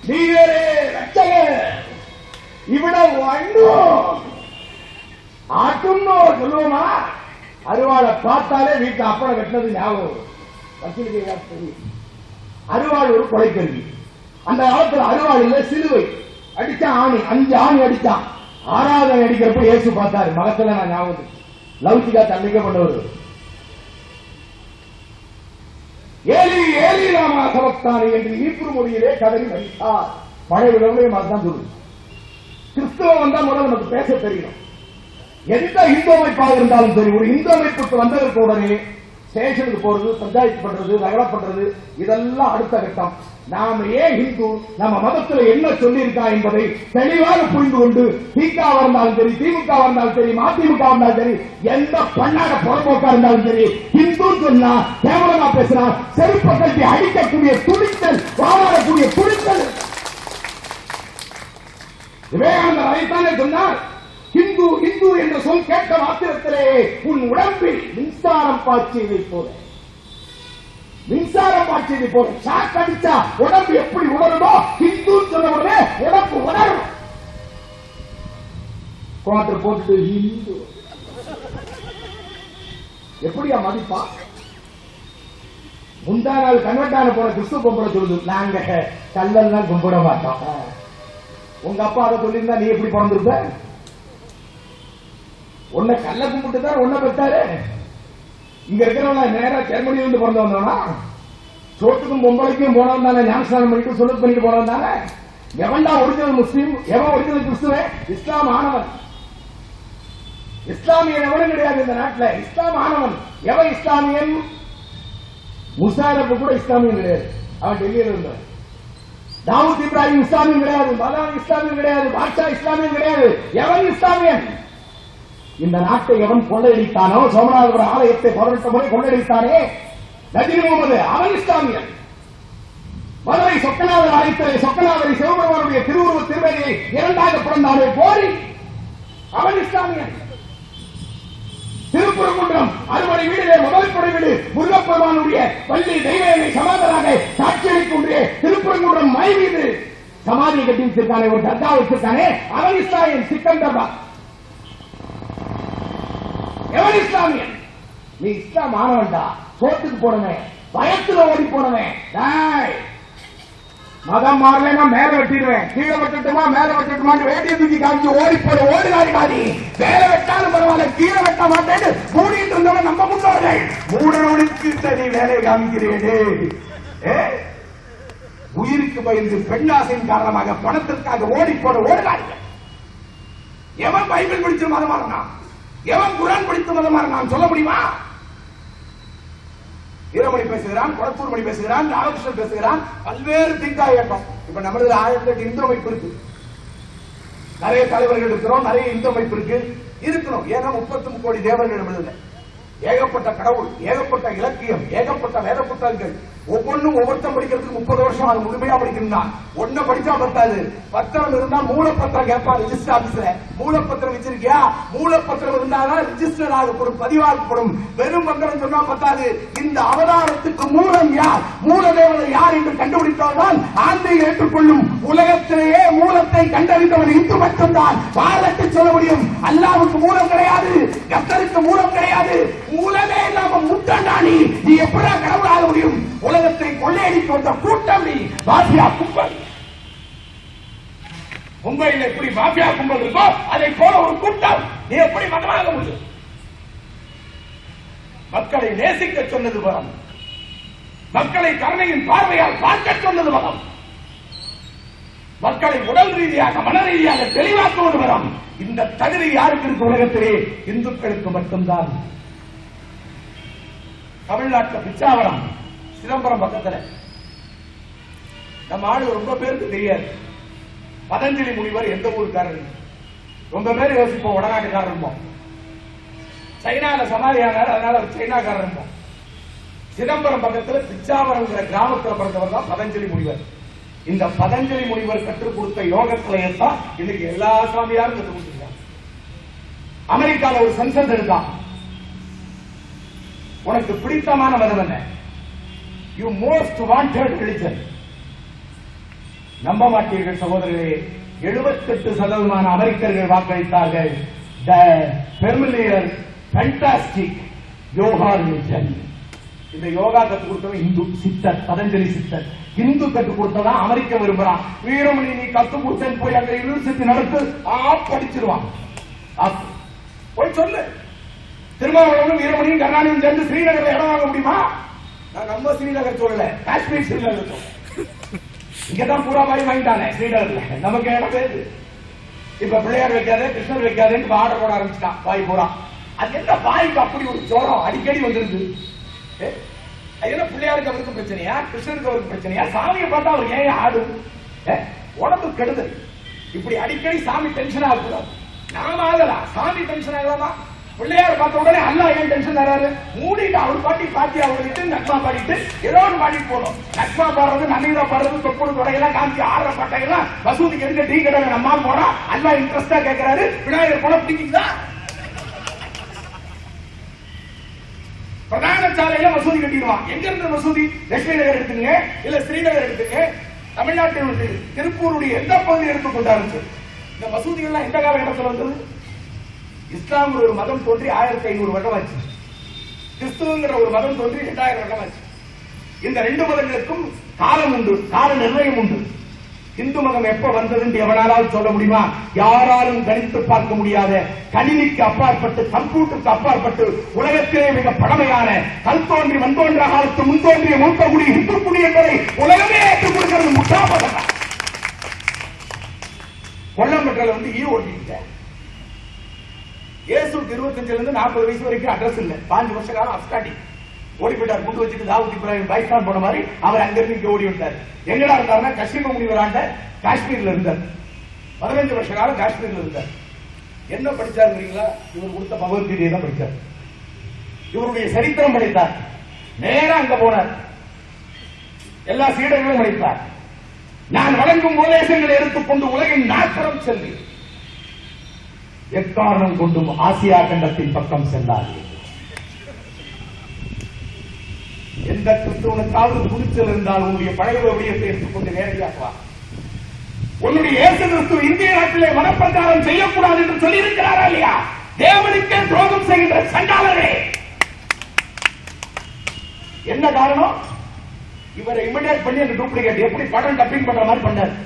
நீரே ரட்சகர் இவ்வளவு அண்ணும் ஆட்டும்னோ சொல்லுவோமா? அருவாளை பார்த்தாலே வீட்டுல அப்பளை கட்டினது ஞாபகம். வக்கீலுக்கு தெரியும், அருவாள் ஒரு கொலைக்கல்வி. அந்த காலத்துல அருவாள் இல்ல, சிலுவை அடிச்சான். ஆணி 5 ஆணி அடிச்சான். 6வது அடிக்கிறப்ப இயேசு பார்த்தாரு. மகத்துல நான் ஞாபகம் லௌகிகா தள்ளிக்க பண்ணவர். ஏலி ஏலி ராமா சபக்தானி என்று ஈப்ரு மொழியிலே கதறி வைத்தார். பழைய விடவுடைய தான் சொல்லுது. கிறிஸ்துவம் வந்தா முதல்ல நமக்கு பேச தெரியணும். எந்த இந்து அமைப்பாக இருந்தாலும் சரி, ஒரு இந்து அமைப்புக்கு வந்ததற்கு உடனே ஸ்டேஷனுக்கு போறது, பஞ்சாயத்து பண்றது, ரகல பண்றது, இதெல்லாம் அடுத்த கட்டம். நாம ஏன் இந்து, நம்ம மதத்துல என்ன சொல்லியிருக்கா என்பதை தெளிவாக புரிந்து கொண்டு, திக இருந்தாலும் சரி, திமுக இருந்தாலும் சரி, மதிமுக இருந்தாலும் சரி, எந்த பண்ணாட புறம்போக்கா இருந்தாலும் சரி, இந்து சொன்னா கேவலமா பேசினா செருப்ப கட்டி அடிக்கக்கூடிய துணிச்சல், வாழக்கூடிய துணிச்சல். விவேகானந்தர் அதைத்தானே சொன்னார். இந்து இந்து என்ற சொல் கேட்ட மாத்திரத்திலே உன் உடம்பில் மின்சாரம் பாய்ச்சியதை போல, மின்சாரம் பாய்ச்சியதை போல ஷாக் அடிச்சா உடம்பு எப்படி உணருமோ, இந்து சொன்ன உடனே உடம்பு உணரும். குவாட்டர் போட்டு இந்து எப்படியா மதிப்பா? முந்தா நாள் கன்வெர்ட்டான போன கிறிஸ்துவ பொம்பளை சொல்லுது, நாங்க கல்லெல்லாம் கும்பிட மாட்டோம். உங்க அப்பா அதை சொல்லியிருந்தா நீ எப்படி பிறந்திருப்ப? உன்னை கல்ல கும்பிட்டு தான் உன்னை பெற்றாரு. இங்க இருக்கிறவங்க நேரா ஜெர்மனி வந்து பிறந்து வந்தவனா? சோட்டுக்கும் பொம்பளைக்கும் போனவன் தானே, ஞானஸ்தானம் பண்ணிட்டு சொல்லு பண்ணிட்டு போனவன் தானே. எவன்டா ஒரிஜினல் முஸ்லீம், எவன் ஒரிஜினல் கிறிஸ்துவன்? இஸ்லாம் ஆனவன். இஸ்லாமியன் எவனும் கிடையாது இந்த நாட்டில். இஸ்லாம் ஆனவன். எவன் இஸ்லாமியன்? முஷாரப் கூட இஸ்லாமியன் கிடையாது, அவன் டெல்லியில் இருந்தான். தாவூத் இப்ராஹிம் இஸ்லாமியன் கிடையாது, மலான் இஸ்லாமியன் கிடையாது, பாட்ஷா இஸ்லாமியன் கிடையாது. எவன் இஸ்லாமியன்? இந்த நாட்டை எவன் கொள்ளையடித்தானோ, சோமநாதபுரம் ஆலயத்தை 18 முறை கொள்ளையடித்தானே நஜீர் முகமது, அவன் இஸ்லாமியன். மதுரை சொக்கநாதர் ஆலயத்திலே சொக்கநாதரை சிவபெருமானுடைய திருவுருவ திருமேனியை 2ஆக பிறந்தானே போரி, அவன் இஸ்லாமியன். திருப்பரங்குன்றம் அறுபடை வீடிலே முதல் படை வீடு முருகப்பெருமானுடைய பள்ளி தெய்வங்களை சமாதராக சாட்சியளிக்கின்ற திருப்பரங்குன்றம் மை மீது சமாதியை கட்டி வச்சிருக்கானே, ஒரு தர்கா வச்சிருக்கானே, அவன் இஸ்லாமியன். சிக்கந்தர்பா எவன் இஸ்லாமியன்? நீ இஸ்லாம் ஆனவன்டா. சோத்துக்கு போனவன், பயத்துல ஓடி போனவன். மதம் மாறலன்னா மேல வெட்டிடுவேன், கீழே வெட்டட்டுமா மேல வெட்டட்டுமான்னு வேண்டிய தூக்கி காமிச்சு ஓடி போட ஓடுகாரி காதி. மேல வெட்டாலும் பரவாயில்ல, கீழே வெட்ட மாட்டேன்னு மூடிட்டு இருந்தவன் நம்ம முன்னோர்கள். மூடனவனுக்கு நீ வேலை காமிக்கிறேனே. உயிருக்கு பயந்து பெண்ணாசையின் காரணமாக பணத்திற்காக ஓடி போட ஓடுகாரிகள். எவன் பைபிள் படிச்சு மதமானா, எவன் குரான் படித்த மதமான நான் சொல்ல முடியுமா? வீரமணி பேசுகிறான், கொளத்தூர் மணி பேசுகிறான், ராமகிருஷ்ணன் பேசுகிறான், பல்வேறு திங்கா இயக்கம். இப்ப நம்மளது 1008 இந்து அமைப்பு இருக்கு, நிறைய தலைவர்கள் இருக்கிறோம், நிறைய இந்து அமைப்பு இருக்கு, இருக்கணும். ஏன்னா 33 கோடி தேவர்கள் நம்மளது, ஏகப்பட்ட கடவுள், ஏகப்பட்ட இலக்கியம், ஏகப்பட்ட வேத புத்தகங்கள். ஒவ்வொன்றும் ஒவ்வொருத்தம் படிக்கிறதுக்கு 30 வருஷம் அது முழுமையா படிக்கணும். ஒன்ன படிச்சா பத்தாது, பத்திரம் இருந்தா மூலப்பத்திரம் கேட்பா ரிஜிஸ்டர் ஆபீஸ்ல. மூலப்பத்திரம் வச்சிருக்கியா? மூலப்பத்திரம் இருந்தாதான் ரிஜிஸ்டர் ஆகப்படும், பதிவாகப்படும். வெறும் பத்திரம் சொன்னா பத்தாது. இந்த அவதாரத்துக்கு மூலம் யார், மூலதேவதை யார் என்று கண்டுபிடித்தால்தான் ஆன்மீக ஏற்றுக்கொள்ளும். உலகத்திலேயே மூலத்தை கண்டறிந்தவர் இந்து மட்டும்தான். பாரதத்தை சொல்ல முடியும். அல்லாவுக்கு மூலம் கிடையாது, கர்த்தருக்கு மூலம் கிடையாது. மூலமே இல்லாம முட்டாண்டானி நீ எப்படா கடவுள் ஆக முடியும்? உலகத்தை கொள்ளையடிக்க வந்த கூட்டம் நீ. மாஃபியா கும்பல் மும்பையில் எப்படி மாஃபியா கும்பல் இருக்கோ அதை போல ஒரு கூட்டம் நீ எப்படி மதமாக முடியும்? மக்களை நேசிக்க சொன்னது மதம், மக்களை கருணையின் பார்வையால் பார்க்க சொன்னது மதம், மக்களை உடல் ரீதியாக மன ரீதியாக தெளிவாக்குவது மதம். இந்த தகுதி யாருக்கு இருக்கு உலகத்திலே? இந்துக்களுக்கு மட்டும்தான். தமிழ்நாட்டில் பிச்சாவரம் சிதம்பரம் பக்கத்தில் நம்ம ஆளு ரொம்ப பேருக்கு தெரியாது. பதஞ்சலி முனிவர் எந்த ஊருக்காரர்? ரொம்ப பேர் யோசிப்போம் வடநாட்டுக்காரர் இருப்போம். சைனால சமாதியானார், அதனால சைனாக்காரர் இருப்போம். சிதம்பரம் பக்கத்தில் பிச்சாவரம் கிராமத்தில் பிறந்தவர் தான் பதஞ்சலி முனிவர். இந்த பதஞ்சலி முனிவர் கற்றுக் கொடுத்த யோகக்கலையத்தான் இன்னைக்கு எல்லா சாமியாரும் கற்றுக் கொடுத்திருக்காங்க. அமெரிக்காவில் ஒரு சென்சஸ் எடுத்தான். உனக்கு பிடித்தமான மதம் என்ன? You most wanted religion. நம்ப மாட்டீர்கள் சகோதரர்களே, 78% அமெரிக்கர்கள் வாக்களித்தார்கள். Fantastic yoga religion. இந்த யோகா கற்றுக் கொடுத்தவன் இந்து சித்தர், பதஞ்சலி சித்தர். இந்து கற்றுக் கொடுத்ததான் அமெரிக்க விரும்புறான். வீரமணி நீ கற்றுக் கொடுத்தேன் போய் அந்த யூனிவர்சிட்டி நடத்து படிச்சிருவான். போய் சொல்லு. திருமாவளவனும் வீரமணியும் கருணாநிதியும் சேர்ந்து ஸ்ரீநகர்ல இடம் வாங்க முடியுமா? நான் நம்ம ஸ்ரீநகர் சொல்லல, காஷ்மீர் ஸ்ரீநகர் சொல்ல. இங்கதான் பூரா மாதிரி வாங்கிட்டானே ஸ்ரீநகர்ல, நமக்கு இடம் பேரு. இப்ப பிள்ளையார் வைக்காதே கிருஷ்ணர் வைக்காதேன்னு ஆர்டர் போட ஆரம்பிச்சுட்டான் வாய் பூரா. அது என்ன வாய்க்கு அப்படி ஒரு ஜோரம் அடிக்கடி வந்துருது. என்ன பிள்ளையாருக்கு அவருக்கு பிரச்சனையா, கிருஷ்ணருக்கு அவருக்கு பிரச்சனையா? சாமியை பார்த்தா அவர் ஏன் ஆடு? உடம்பு கெடுதல். இப்படி அடிக்கடி சாமி டென்ஷன் ஆகக்கூடாது. நாம ஆகலாம், சாமி டென்ஷன் ஆகலாமா? பிள்ளையார் பார்த்த உடனே அல்லா ஏன் டென்ஷன் ஆறாரு? மூடிட்டு அவர் பாட்டி பாத்தி அவர்கிட்ட நக்மா பாடிட்டு ஏதோ ஒன்று பாடிட்டு போனோம். நக்மா பாடுறது, நன்னீரா பாடுறது, தொப்புடு தொடையெல்லாம் காமிச்சு ஆடுற பாட்டையெல்லாம் வசூதிக்கு எடுக்க டீ கடை நம்மா போனா அல்லா இன்ட்ரெஸ்டா கேட்கிறாரு. விநாயகர் போல பிடிக்குதா? பிரதான சாலையில மசூதி கட்டிடுவான். எங்க இருந்து மசூதி? லட்சுமி நகர் எடுத்துங்க, இல்ல ஸ்ரீநகர் எடுத்துங்க, தமிழ்நாட்டில் திருப்பூருடைய எந்த பகுதியை எடுத்துக்கொண்டாரு. இந்த மசூதிகள்லாம் எந்த காலகட்டத்தில் வந்தது? இஸ்லாம் ஒரு மதம் தோன்றி 1500 வருடம் ஆச்சு. கிறிஸ்துவங்கிற ஒரு மதம் தோன்றி 2000 வருடம் ஆச்சு. இந்த 2 மதங்களுக்கும் காலம் உண்டு, கால நிர்ணயம் உண்டு. இந்து மதம் எப்ப வந்தது எவனாலும் சொல்ல முடியுமா? யாராலும் கணித்து பார்க்க முடியாத, கணினிக்கு அப்பாற்பட்டு, கம்ப்யூட்டருக்கு அப்பாற்பட்டு, உலகத்திலே மிக பழமையான கல் தோன்றி வந்தோன்ற காலத்து முன்தோன்றிய மூத்தகுடி இந்துக்குடி என்பதை உலகமே ஏற்றுக் கொடுக்கிறது முட்டாபதம். கொல்லம்பட்டில் வந்து ஓட்டிங்க. இயேசுக்கு 25 இருந்து 40 வயசு வரைக்கும் அட்ரஸ் இல்ல. 5 வருஷ காலம் அப்ஸ்டாண்டிங் ஓடி போயிட்டார். குண்டு வச்சுட்டு தாவூத் இப்ராஹிம் பாகிஸ்தான் போன மாதிரி அவர் அங்கிருந்து இங்க ஓடி விட்டார். எங்கடா இருந்தாருன்னா கஷ்மீர் முனிவராண்ட காஷ்மீர்ல இருந்தார். 15 வருஷ காலம் காஷ்மீர்ல இருந்தார். என்ன படிச்சாருங்களா? இவர் கொடுத்த பகவத்கீதையை தான் படிச்சார். இவருடைய சரித்திரம் படித்தார். நேரா அங்க போனார். எல்லா சீடர்களும் படித்தார். நான் வழங்கும் உபதேசங்களை எடுத்துக்கொண்டு உலகின் நாற்புறம் செல்வி, எக்காரணம் கொண்டும் ஆசியா கண்டத்தின் பக்கம் செல்லாது. எந்த கிறிஸ்தவனுக்காவது துணிச்சல் இருந்தால் உன்னுடைய பழைய விடயத்தை எடுத்துக்கொண்டு நேரடியாக உன்னுடைய இயேசு கிறிஸ்து இந்திய நாட்டிலே மனப்பிரச்சாரம் செய்யக்கூடாது என்று சொல்லி இருக்கிறாரா இல்லையா? தேவனுக்கே துரோகம் செய்கின்ற சண்டாளரே. என்ன காரணம்? இவரை இமிடேட் பண்ணி அந்த டூப்ளிகேட் எப்படி படம் டப்பிங் பண்ற மாதிரி பண்ணார்.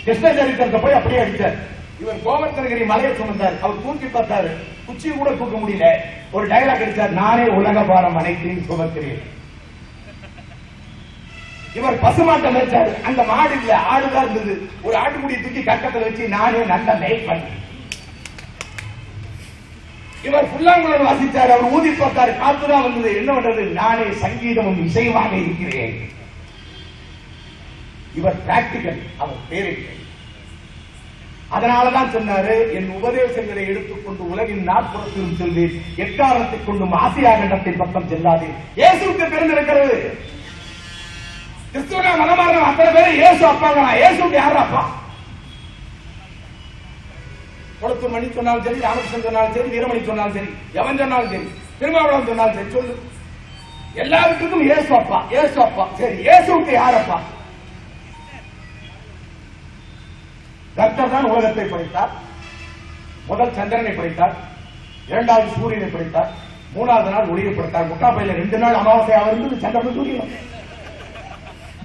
கிருஷ்ண சரித்திரத்தை போய் அப்படியே அடித்தார். இவர் கோவர்த்தனகிரி மலையை சுமந்தார். அவர் தூக்கி பார்த்தாரு, குச்சியை கூட தூக்க முடியல. ஒரு டயலாக் அடிச்சார், நானே உலக பாரம் அனைத்தையும் சுமக்கிறேன். இவர் பசுமாட்டை மேய்ச்சாரு. அந்த மாடு இல்ல, ஆடுதான் இருந்தது. ஒரு ஆட்டுக்குடியை தூக்கி கட்டத்தில் வச்சு நானே நல்ல மேய்ப்பேன். இவர் புல்லாங்குழல் வாசித்தார். அவர் ஊதி பார்த்தாரு, காத்துதான் வந்தது. என்ன பண்றது? நானே சங்கீதமும் இசையுமாக இருக்கிறேன். இவர் பிராக்டிகல், அவர் பேரில்லை. அதனாலதான் சொன்னாரு, என் உபதேசங்களை எடுத்துக்கொண்டு உலகின் நாற்புறத்திலும் செல்வேன், எக்காரணத்தை கொண்டும் ஆசியா கண்டத்தின் பக்கம் செல்லாது. இயேசுக்கு தெரிந்திருக்கிறது. கிறிஸ்துவ மதமாறும் அத்தனை பேரும் இயேசு அப்பாங்க. இயேசுக்கு யாரு அப்பா? கொளத்தூர் மணி சொன்னாலும் சரி, ராமகிருஷ்ணன் சொன்னாலும் சரி, வீரமணி சொன்னாலும் சரி, எவன் சொன்னாலும் சரி, திருமாவளவன் சொன்னாலும் சரி, சொல்லு. எல்லாருக்கும் இயேசு அப்பா, இயேசு அப்பா. சரி, இயேசுக்கு யார் அப்பா? கர்த்தர் தான் உலகத்தை படைத்தார். முதல் சந்திரனை படைத்தார், 2வது சூரியனை படைத்தார், 3வது நாள் ஒளியை படைத்தார். முட்டாப்பையில 2 நாள் அமாவாசையாக இருந்தது சந்திரன் சூரியன்.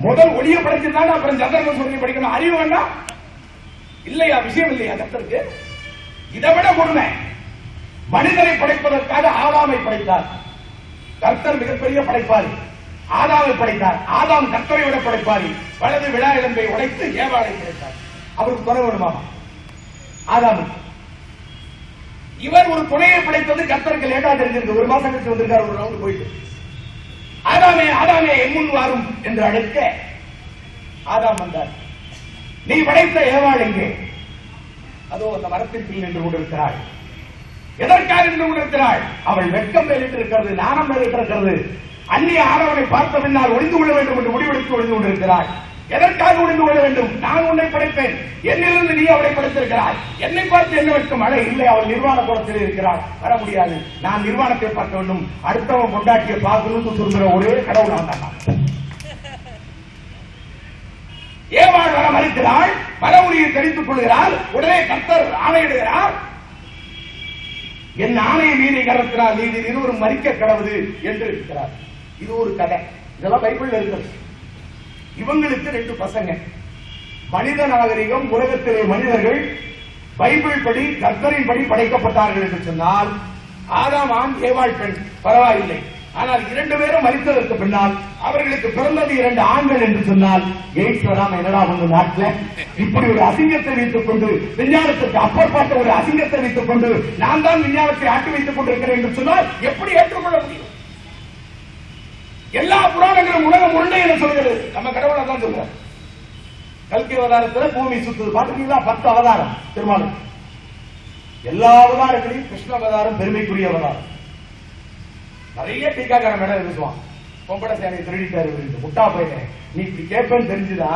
முதல் ஒளியை படைச்சிருந்தாங்க, அப்புறம் சந்திரன் சூரியனை படிக்கணும். அறிவு வேண்டாம் இல்லையா? விஷயம் இல்லையா கர்த்தருக்கு? இதை விட கொடுமை. மனிதனை படைப்பதற்காக ஆதாமை படைத்தார். கர்த்தர் மிகப்பெரிய படைப்பாளி. ஆதாமை படைத்தார். ஆதாம் கர்த்தரை விட படைப்பாளி. வலது விழா இலம்பை உடைத்து ஏவாளை படைத்தார். அவருக்கு துணை வேணுமா? ஆதாம். இவர் ஒரு துணையை படைத்தது கர்த்தருக்கு லேட்டா தெரிஞ்சிருக்கு. 1 மாசம் கழிச்சு வந்திருக்காரு ஒரு ரவுண்ட் போயிட்டு. ஆதாமே ஆதாமே எம்முன் வாரும் என்று அழைக்க ஆதாம் வந்தார். நீ படைத்த ஏவாள் எங்கே? அதோ அந்த மரத்தின் கீழ் நின்று கொண்டிருக்கிறாள். எதற்காக நின்று கொண்டிருக்கிறாள்? அவள் வெட்கம் மேலிட்டிருக்கிறது, நாணம் மேலிட்டிருக்கிறது. அந்நிய ஆடவனை பார்த்த பின்னால் ஒளிந்து கொள்ள வேண்டும் என்று முடிவெடுத்து ஒளிந்து கொண்டிருக்கிறாள். எதற்காக ஒளிந்து கொள்ள வேண்டும்? நான் உன்னை படைப்பேன், என்னிலிருந்து நீ அவளை படைத்திருக்கிறாய். என்னை பார்த்து என்ன வெட்கம்? மழை இல்லை, அவள் நிர்வாண குலத்தில் இருக்கிறாள், வர முடியாது. நான் நிர்வாணத்தை பார்க்க வேண்டும். அடுத்தவன் கொண்டாட்டிய பார்க்கணும்னு சொல்கிற ஒரே கடவுள் நான் தான். ஏவாள் வர மறுக்கிறாள், மரமுடியை தெரிவித்துக் கொள்கிறாள். உடனே கர்த்தர் ஆணையிடுகிறார், என் ஆணையை மீறி கரத்தினால் நீதி இருவரும் மறிக்க கடவுது என்று இருக்கிறார். இது ஒரு கதை, இதெல்லாம் பைபிள்ல இருக்கிறது. இவங்களுக்கு 2 பசங்க. மனித நாகரிகம், உலகத்திலே மனிதர்கள் பைபிள் படி கர்த்தரின் படி படைக்கப்பட்டார்கள் என்று சொன்னால் ஆதாம் ஆண், ஏவாள் பெண், பரவாயில்லை. ஆனால் 2 பேரும் மரித்ததற்கு பின்னால் அவர்களுக்கு பிறந்தது 2 ஆண்கள் என்று சொன்னால் எய்ட்ஸ் வராம என்னடா உங்க நாட்டில் இப்படி ஒரு அசிங்கத்தை வைத்துக் கொண்டு, விஞ்ஞானத்துக்கு அப்பாற்பட்ட ஒரு அசிங்கத்தை வைத்துக் கொண்டு நான் தான் விஞ்ஞானத்தை ஆட்டி வைத்துக் கொண்டிருக்கிறேன் என்று சொன்னால் எப்படி ஏற்றுக்கொள்ள முடியும்? எல்லா புராணங்களும் உலகம் உருண்டை என்று சொல்கிறது. நம்ம கடவுளை தான் சொல்றார். கல்கி அவதாரத்தில் பூமி சுத்துது பாத்துட்டீங்களா? 10 அவதாரம் திருமாலும். எல்லா அவதாரங்களையும் கிருஷ்ண அவதாரம் பெருமைக்குரிய அவதாரம். நிறைய டீக்காக்காரன் மேல பேசுவான், பொம்பளை சேலையை திருடிட்டாரு முட்டா போயிட்டேன். நீ இப்படி கேட்பேன்னு தெரிஞ்சுதா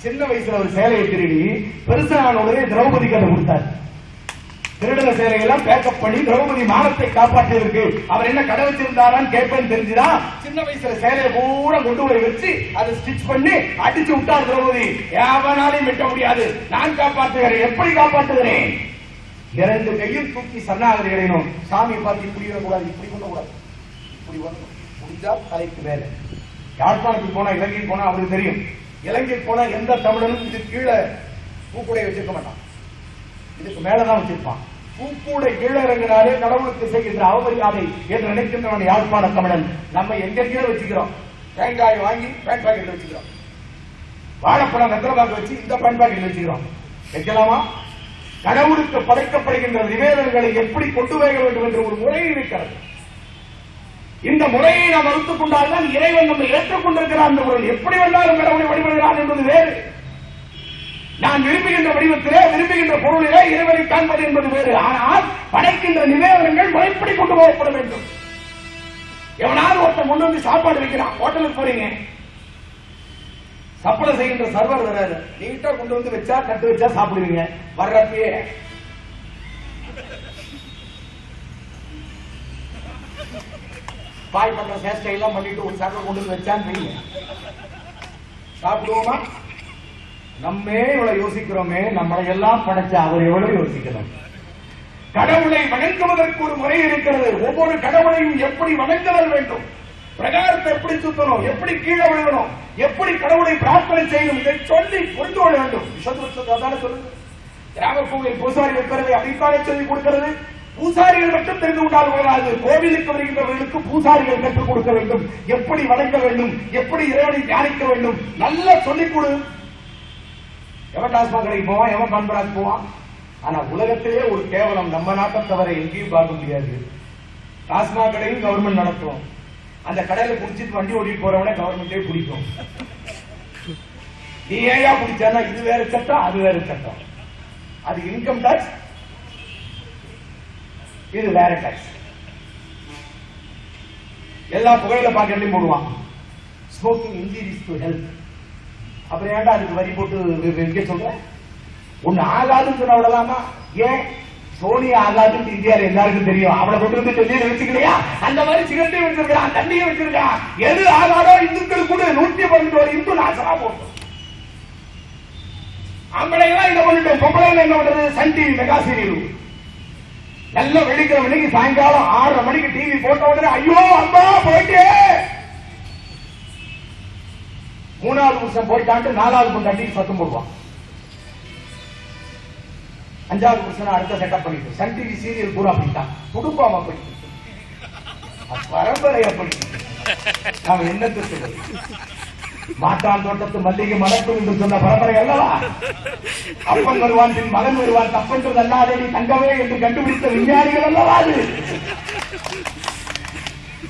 சின்ன வயசுல ஒரு சேலையை திருடி பெருசான உடனே திரௌபதிக்கு அதை கொடுத்தாரு. திருடன சேலையெல்லாம் பேக்கப் பண்ணி திரௌபதி மானத்தை காப்பாற்றியதற்கு அவர் என்ன கடை வச்சிருந்தாரான்னு கேட்பேன்னு தெரிஞ்சுதா சின்ன வயசுல சேலையை பூரா கொண்டு போய் வச்சு அதை ஸ்டிச் பண்ணி அடிச்சு விட்டார் திரௌபதி. எவனாலையும் வெட்ட முடியாது, நான் காப்பாற்றுகிறேன். எப்படி காப்பாற்றுகிறேன்? 2 கையும் தூக்கி சரணாகதி அடையணும். சாமியை பார்த்து இப்படி கூடாது, இப்படி பண்ணக்கூடாது, முடிஞ்சா தலைக்கு மேல. யாழ்ப்பாணத்துக்கு போனா, இலங்கைக்கு போனா அவருக்கு தெரியும். இலங்கைக்கு போனா எந்த தமிழனும் இது கீழே பூக்கூடை வச்சிருக்க மாட்டான், இதுக்கு மேலதான் வச்சிருப்பான். பூக்கூடை கீழே இறங்கினாலே கடவுளுக்கு செய்கின்ற அவமரியாதை என்று நினைக்கின்றவன் யாழ்ப்பாண தமிழன். நம்ம எங்க கீழே வச்சுக்கிறோம்? தேங்காய் வாங்கி பேண்ட் பாக்கெட் வச்சுக்கிறோம், வாழைப்பழம் வெத்தலைபாக்கு வச்சு இந்த பேண்ட் பாக்கெட் வச்சுக்கிறோம். வைக்கலாமா? கடவுளுக்கு படைக்கப்படுகின்ற நிவேதனங்களை எப்படி கொண்டு வர வேண்டும் என்று ஒரு முறை இருக்கிறது. இந்த முறையை நாம் வகுத்துக் கொண்டால்தான் இறைவன் நம்மை ஏற்றுக்கொண்டிருக்கிறார். அந்த முறை எப்படி வேண்டாலும் கடவுளை வழிபடுகிறார் என்பது வேறு. நான் விரும்புகின்ற வடிவத்திலே, விரும்புகின்ற பொருளிலே இறைவனை காண்பது என்பது வேறு. ஆனால் படைக்கின்ற நிவேதனங்கள் முறைப்படி கொண்டு போகப்பட வேண்டும். எவனாவது ஒருத்தன் கொண்டு வந்து சாப்பாடு வைக்கிறான், ஹோட்டலுக்கு போறீங்க, சப்பளை செய்கின்ற சர்வர் வராது, நீட்டா கொண்டு வந்து வச்சா கட்டு வச்சா சாப்பிடுவீங்க. வர்றப்பயே பாய் பண்ற சேஷ்டை எல்லாம் பண்ணிட்டு ஒரு சர்வர் கொண்டு வந்து வச்சான்னு சாப்பிடுவோமா? நம்மே இவ்வளவு யோசிக்கிறோமே, நம்மளை எல்லாம் படைச்ச அவர் எவ்வளவு யோசிக்கிறோம். கடவுளை வணங்குவதற்கு ஒரு முறை இருக்கிறது. ஒவ்வொரு கடவுளையும் எப்படி வணங்குதல் வேண்டும், பிரகாரத்தை எப்படி சுத்தணும், எப்படி கீழே விழுகணும், எப்படி கடவுளை பிரார்த்தனை செய்யணும், இதை சொல்லி புரிந்து கொள்ள வேண்டும். சொல்லுங்க, கிராம கோவில் பூசாரி வைக்கிறதை அடித்தாலே சொல்லி கொடுக்கிறது. பூசாரிகள் மட்டும் தெரிந்து கொண்டால் போதாது, கோவிலுக்கு வருகின்றவர்களுக்கு பூசாரிகள் கற்றுக் கொடுக்க வேண்டும். எப்படி வணங்க வேண்டும், எப்படி இறைவனை தியானிக்க வேண்டும், நல்லா சொல்லிக் கொடு. எவன் டாஸ்மாக் கடைக்கு போவான், எவன் பண்பராஜ் போவான். ஆனா உலகத்திலே ஒரு கேவலம், நம்ம நாட்டை தவிர எங்கேயும் பார்க்க முடியாது. டாஸ்மாக் கடையும் கவர்மெண்ட் நடத்தும். அந்த கடையில குடிச்சிட்டு வண்டி ஓட்டிட்டு போறவனே கவர்மெண்டே பிடிக்கும். நீ ஏயா பிடிச்சா இது வேற சட்டம், அது வேற சட்டம். அது இன்கம் டாக்ஸ், இது வேற டாக்ஸ். எல்லா புகையில பாக்கெட்லயும் போடுவான், ஸ்மோக்கிங் இன்ஜூரிஸ் டு ஹெல்த். அப்புறம் ஏன்டா அதுக்கு வரி போட்டு வைக்க சொல்ற? ஒன்னு ஆகாதுன்னு சொன்ன விடலாமா? ஏன் சோனியா ஆகாதுன்னு இந்தியாவில் எல்லாருக்கும் தெரியும். அவளை கொண்டு வந்து சொல்லி வச்சுக்கலையா? அந்த மாதிரி சிகரெட்டையும் வச்சிருக்கான், தண்ணியும் வச்சிருக்கான். எது ஆகாதோ இந்துக்கள் கூட 111 இந்து நாசமா போட்டோம். ஆம்பளைலாம் என்ன பண்ணிட்டோம், பொம்பளைல என்ன பண்றது? சன் டிவி மெகா சீரியல் நல்ல வெடிக்கிற மணிக்கு சாயங்காலம் 6:30 மணிக்கு டிவி போட்ட உடனே ஐயோ அம்மா போயிட்டே, 3வது வருஷம் போயிட்டான்ட்டு 4வது பொண்டாட்டி சத்தம் போடுவான். 5வது வருஷம் அடுத்த செட்டப் பண்ணிட்டு சன் டிவி சீரியல் பூரா அப்படித்தான். குடும்பம் அப்படி, பரம்பரை அப்படி. நாம என்னத்து சொல்றது? மாட்டான் தோட்டத்து மல்லிகை மலர்க்கும் என்று சொன்ன பரம்பரை அல்லவா? அப்பன் வருவான், பின் மகன் வருவான், தப்பென்று அல்லாதே தங்கவே என்று கண்டுபிடித்த விஞ்ஞானிகள் அல்லவா? அது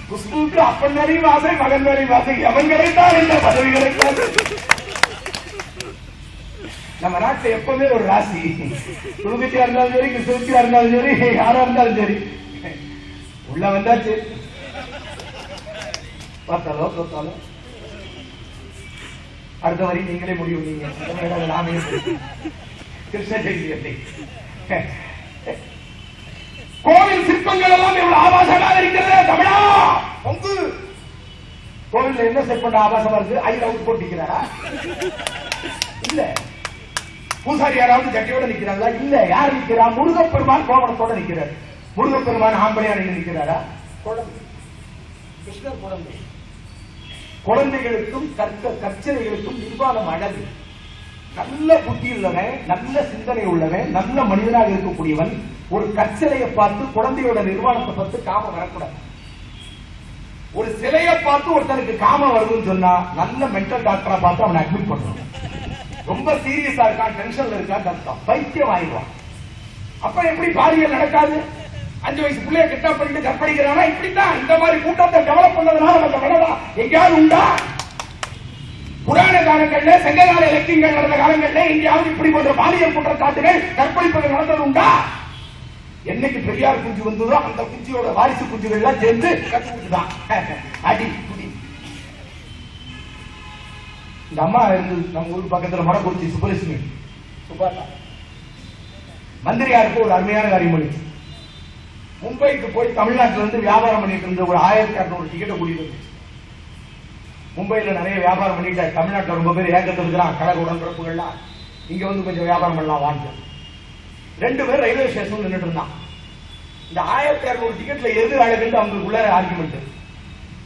குஷ்புக்கு அப்பன் வரையும் ஆசை, மகன் வரையும் ஆசை. எவன் கிடைத்தான் என்ற பதவி கிடைக்காது. நம்ம நாட்டில் எப்பவுமே ஒரு ராசி, குடும்பத்தியா இருந்தாலும் சரி, கிறிஸ்தவத்தியா இருந்தாலும் சரி, யாரா இருந்தாலும் சரி, உள்ள வந்தாச்சு பார்த்தாலோ தோத்தாலோ அடுத்த வரை நீங்களே முடிவு. நீங்க நாமே கிருஷ்ண ஜெயந்தி கோவில் சிற்பங்கள் எல்லாம் எவ்வளவு ஆபாசமாக இருக்கிறது. தமிழா பொங்கு கோவில் என்ன சிற்பம் ஆபாசமா இருக்கு? ஐ அவுட் போட்டிக்கிறாரா? இல்ல. பூசாரி யாராவது ஜட்டியோட நிக்கிறாங்களா? இல்ல. யார் நிக்கிறா? முருகப்பெருமான் கோவணத்தோட நிக்கிறார். முருகப்பெருமான் ஆம்பளையா நிக்கிறாரா? குழந்தை. கிருஷ்ணர் குழந்தை. குழந்தைகளுக்கும் கற்சனைகளுக்கும் நிர்வாணம் அழகு. நல்ல புத்தி உள்ளவன், நல்ல சிந்தனை உள்ளவன், நல்ல மனிதனாக இருக்கக்கூடியவன் ஒரு கற்சிலையை பார்த்து குழந்தையோட நிர்வாணத்தை பார்த்து காமம் வரக்கூடாது. ஒரு சிலையை பார்த்து ஒருத்தனுக்கு காமம் வருதுன்னு சொன்னா நல்ல மென்டல் டாக்டரா பார்த்து அவனை அட்மிட் பண்ணணும். ரொம்ப சீரியஸா இருக்கான், டென்ஷன்ல இருக்கான், அர்த்தம் பைத்தியம் ஆயிடுவான். அப்ப எப்படி பாலியல் நடக்காது? 5 வயசு பிள்ளைய கிட்ட பண்ணிட்டு கற்பழிக்கிறானா? இப்படித்தான். இந்த மாதிரி கூட்டத்தை டெவலப் பண்ணதுனால நம்ம விடலாம். எங்கேயாவது உண்டா? புராண காலங்கள்ல, சங்ககால இலக்கியங்கள் நடந்த காலங்கள்ல எங்கேயாவது இப்படி போன்ற பாலியல் குற்றச்சாட்டுகள், கற்பழிப்புகள் நடந்தது உண்டா? என்னைக்கு பெரியார் குஞ்சு வந்ததோ அந்த குஞ்சியோட வாரிசு குஞ்சுகள் சேர்ந்து கற்றுதான் அடி குடி. இந்த அம்மா இருந்து நம்ம ஊர் பக்கத்துல மடக்குறிச்சி சுப்பலட்சுமி சுபாட்டா மந்திரியாருக்கு ஒரு அருமையான காரியம் பண்ணிச்சு. மும்பைக்கு போய் தமிழ்நாட்டில இருந்து வியாபாரம் பண்ணிட்டு இருந்த ஒரு 1600 டிக்கெட்டை கூட்டிட்டு வந்துச்சு. மும்பையில நிறைய வியாபாரம் பண்ணிட்டு தமிழ்நாட்டில் ரொம்ப பேர் ஏக்கத்தில் இருக்கிறான். கழக உடன்பிறப்புகள்லாம் இங்க வந்து கொஞ்சம் வியாபாரம் பண்ணலாம் வாங்க. 2 பேர் ரயில்வே ஸ்டேஷன் நின்றுட்டு இருந்தான். இந்த 1600 டிக்கெட்ல எது அழகுன்னு அவங்களுக்குள்ள ஆர்குமெண்ட்.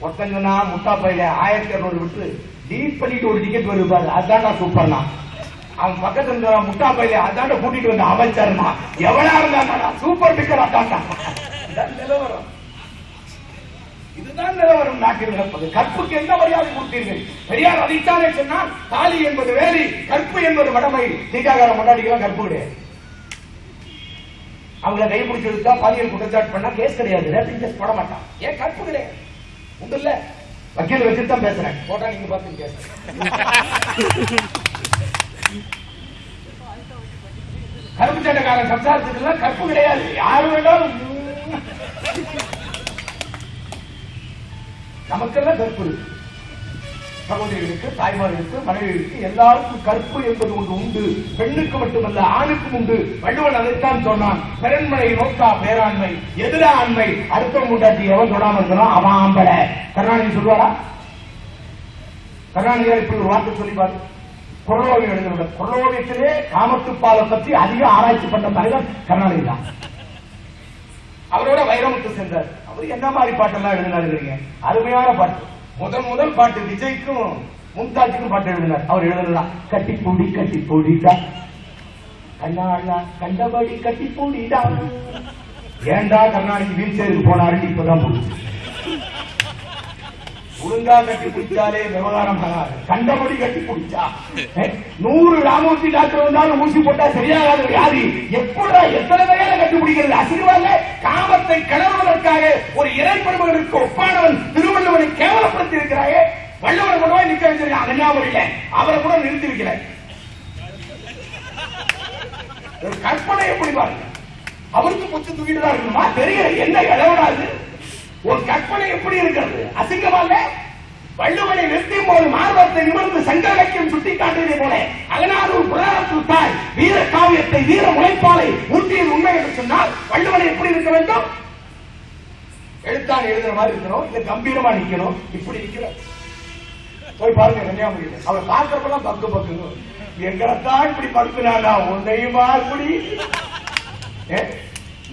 ஒருத்தன் சொன்னா முட்டா பையில 1600 விட்டு டீட் பண்ணிட்டு ஒரு டிக்கெட் வருவாரு, அதான்டா சூப்பர்னா. அவன் பக்கத்துல முட்டா பையில அதாண்ட கூட்டிட்டு வந்த அமைச்சர்னா எவனா இருந்தா சூப்பர் டிக்கெட் அதான்டா. நிலவரம் இதுதான் நிலவரம். நாட்டில் நடப்பது. கற்புக்கு எந்த மரியாதை கொடுத்தீர்கள்? பெரியார் அதைத்தானே சொன்னால் தாலி என்பது வேலி, கற்பு என்பது வடமை. தீக்காகாரம் கொண்டாடிக்கலாம் கற்பு கிடையாது. அவங்களை கைப்பிடிச்சு எடுத்தா பாலியல் குற்றச்சாட்டு பண்ணா கேஸ் கிடையாது, ரேப்பிங் கேஸ் போட மாட்டான். ஏன்? கற்பு கிடையாது. உண்டு இல்ல. வக்கீல் வச்சுட்டு தான் பேசுறேன். போட்டா நீங்க பார்த்து கேஸ். கருப்பு சட்டக்காரன் சம்சாரத்துக்கு கற்பு கிடையாது. யாரு வேண்டாலும் நமக்கெல்லாம் கற்பு இருக்கு. சகோதரிகளுக்கு, தாய்மார்களுக்கு, மனைவிகளுக்கு எல்லாருக்கும் கற்பு என்பது ஒன்று உண்டு. பெண்ணுக்கு மட்டுமல்ல ஆணுக்கும் உண்டு. வள்ளுவன் அதைத்தான் சொன்னான். பெருண்மனை நோக்கா பேராண்மை, எதிரா ஆண்மை. அடுத்த முண்டாட்டி எவன் தொடாம இருக்கிறோம் அவன் ஆம்பள. கருணாநிதி சொல்வாரா? கருணாநிதியார் இப்படி ஒரு வார்த்தை சொல்லி பாரு. குரலோவியம் எழுதின குரலோவியத்திலே காமத்துப்பாலை பற்றி அதிக ஆராய்ச்சி பண்ண தலைவர் கருணாநிதி தான். அவரோட வைரமுத்து சென்றார். அவர் என்ன மாதிரி பாட்டெல்லாம் எழுதினாருங்க? அருமையான பாட்டு. முதல் பாட்டு விஜய்க்கும் மும்தாஜுக்கும் பாட்டு எழுதினார். அவர் எழுதலாம். கட்டி பூடிடா கண்ணாளா கண்டபடி கட்டி பூடிடா. ஏண்டா கருணாநிதி வீல் சேருக்கு போனாரு? இப்பதான் போச்சு. ஒழுங்கா கட்டி பிடிச்சாலே விவகாரம் பண்ணாது. கண்டபடி கட்டி பிடிச்சா 100 ராமூர்த்தி டாக்டர் வந்தாலும் ஊசி போட்டா சரியாகாத வியாதி. எப்படா எத்தனை வகையில கட்டி பிடிக்கிறது? அசிங்கமல்ல? காமத்தை கிளறுவதற்காக ஒரு இறைப்படுவதற்கு ஒப்பானவன் திருவள்ளுவனை கேவலப்படுத்தி இருக்கிறாயே. வள்ளுவனை கொண்டு போய் நிக்க வச்சிருக்கான். அண்ணாமலையில அவரை கூட நிறுத்தி வைக்கிறேன். கற்பனை எப்படி பாருங்க. அவருக்கு புச்சு தூக்கிட்டு தான் இருக்கணுமா? தெரியல என்ன இளவடாது. ஒரு கற்பனை எப்படி இருக்கிறது? அசிங்கமா இல்ல? வள்ளுவனை நிறுத்தியும் போது மார்பத்தை நிமிர்ந்து சங்கலக்கியம் சுட்டி காட்டியதை போல அகநானூர் புராணத்து தாய் வீர காவியத்தை வீர முளைப்பாலை ஊட்டியது உண்மை என்று சொன்னால் வள்ளுவனை எப்படி இருக்க வேண்டும்? எழுத்தான் எழுதுற மாதிரி இருக்கணும், இல்ல கம்பீரமா நிக்கணும். இப்படி நிக்கிற போய் பாருங்க கன்னியாகுமரியில. அவர் பார்க்கறப்பெல்லாம் பக்கு பக்குங்க. எங்களைத்தான் இப்படி பக்குனாடா உன்னையுமா இப்படி.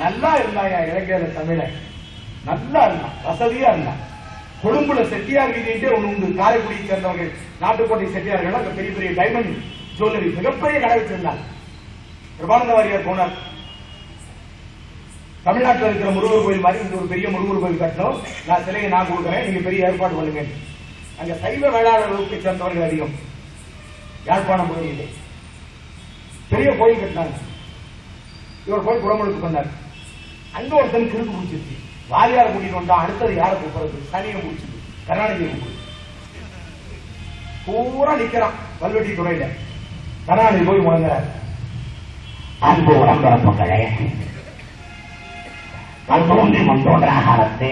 நல்லா இருந்தாயா இலங்கையில தமிழ நல்லா இருந்தான், வசதியா இருந்தான். கொழும்புல செட்டியார் வீதியிட்டே ஒண்ணு உண்டு. காரைக்குடியை சேர்ந்தவர்கள் நாட்டுக்கோட்டை செட்டியார்கள் அங்க பெரிய பெரிய டைமண்ட் ஜுவல்லரி மிகப்பெரிய கடை வச்சிருந்தாங்க. பிரபானந்த வாரியார் போனார். தமிழ்நாட்டில் இருக்கிற முருகர் கோயில் மாதிரி இந்த ஒரு பெரிய முருகர் கோயில் கட்டணும், நான் சிலையை நான் கொடுக்குறேன், நீங்க பெரிய ஏற்பாடு பண்ணுங்க. அங்க சைவ வேளாளர் வகுப்பை சேர்ந்தவர்கள் அதிகம். யாழ்ப்பாணம் பகுதியிலே பெரிய கோயில் கட்டினாங்க. இவர் போய் குடமுழுக்கு பண்ணார். அங்க ஒருத்தன் கிறுக்கு பிடிச்சிருச்சு. வாரியார கூட்டிட்டு வந்தா அடுத்தது யாரை கூப்பிடுறது? சனியை முடிச்சுது. கருணாநிதியை கூப்பிடு. பூரா நிக்கிறான் கல்வெட்டி துறையில. கருணாநிதி போய் முழங்குறார். அன்பு உடம்பிறப்புகளே, கல்தோன்றி முன்தோன்ற காலத்தே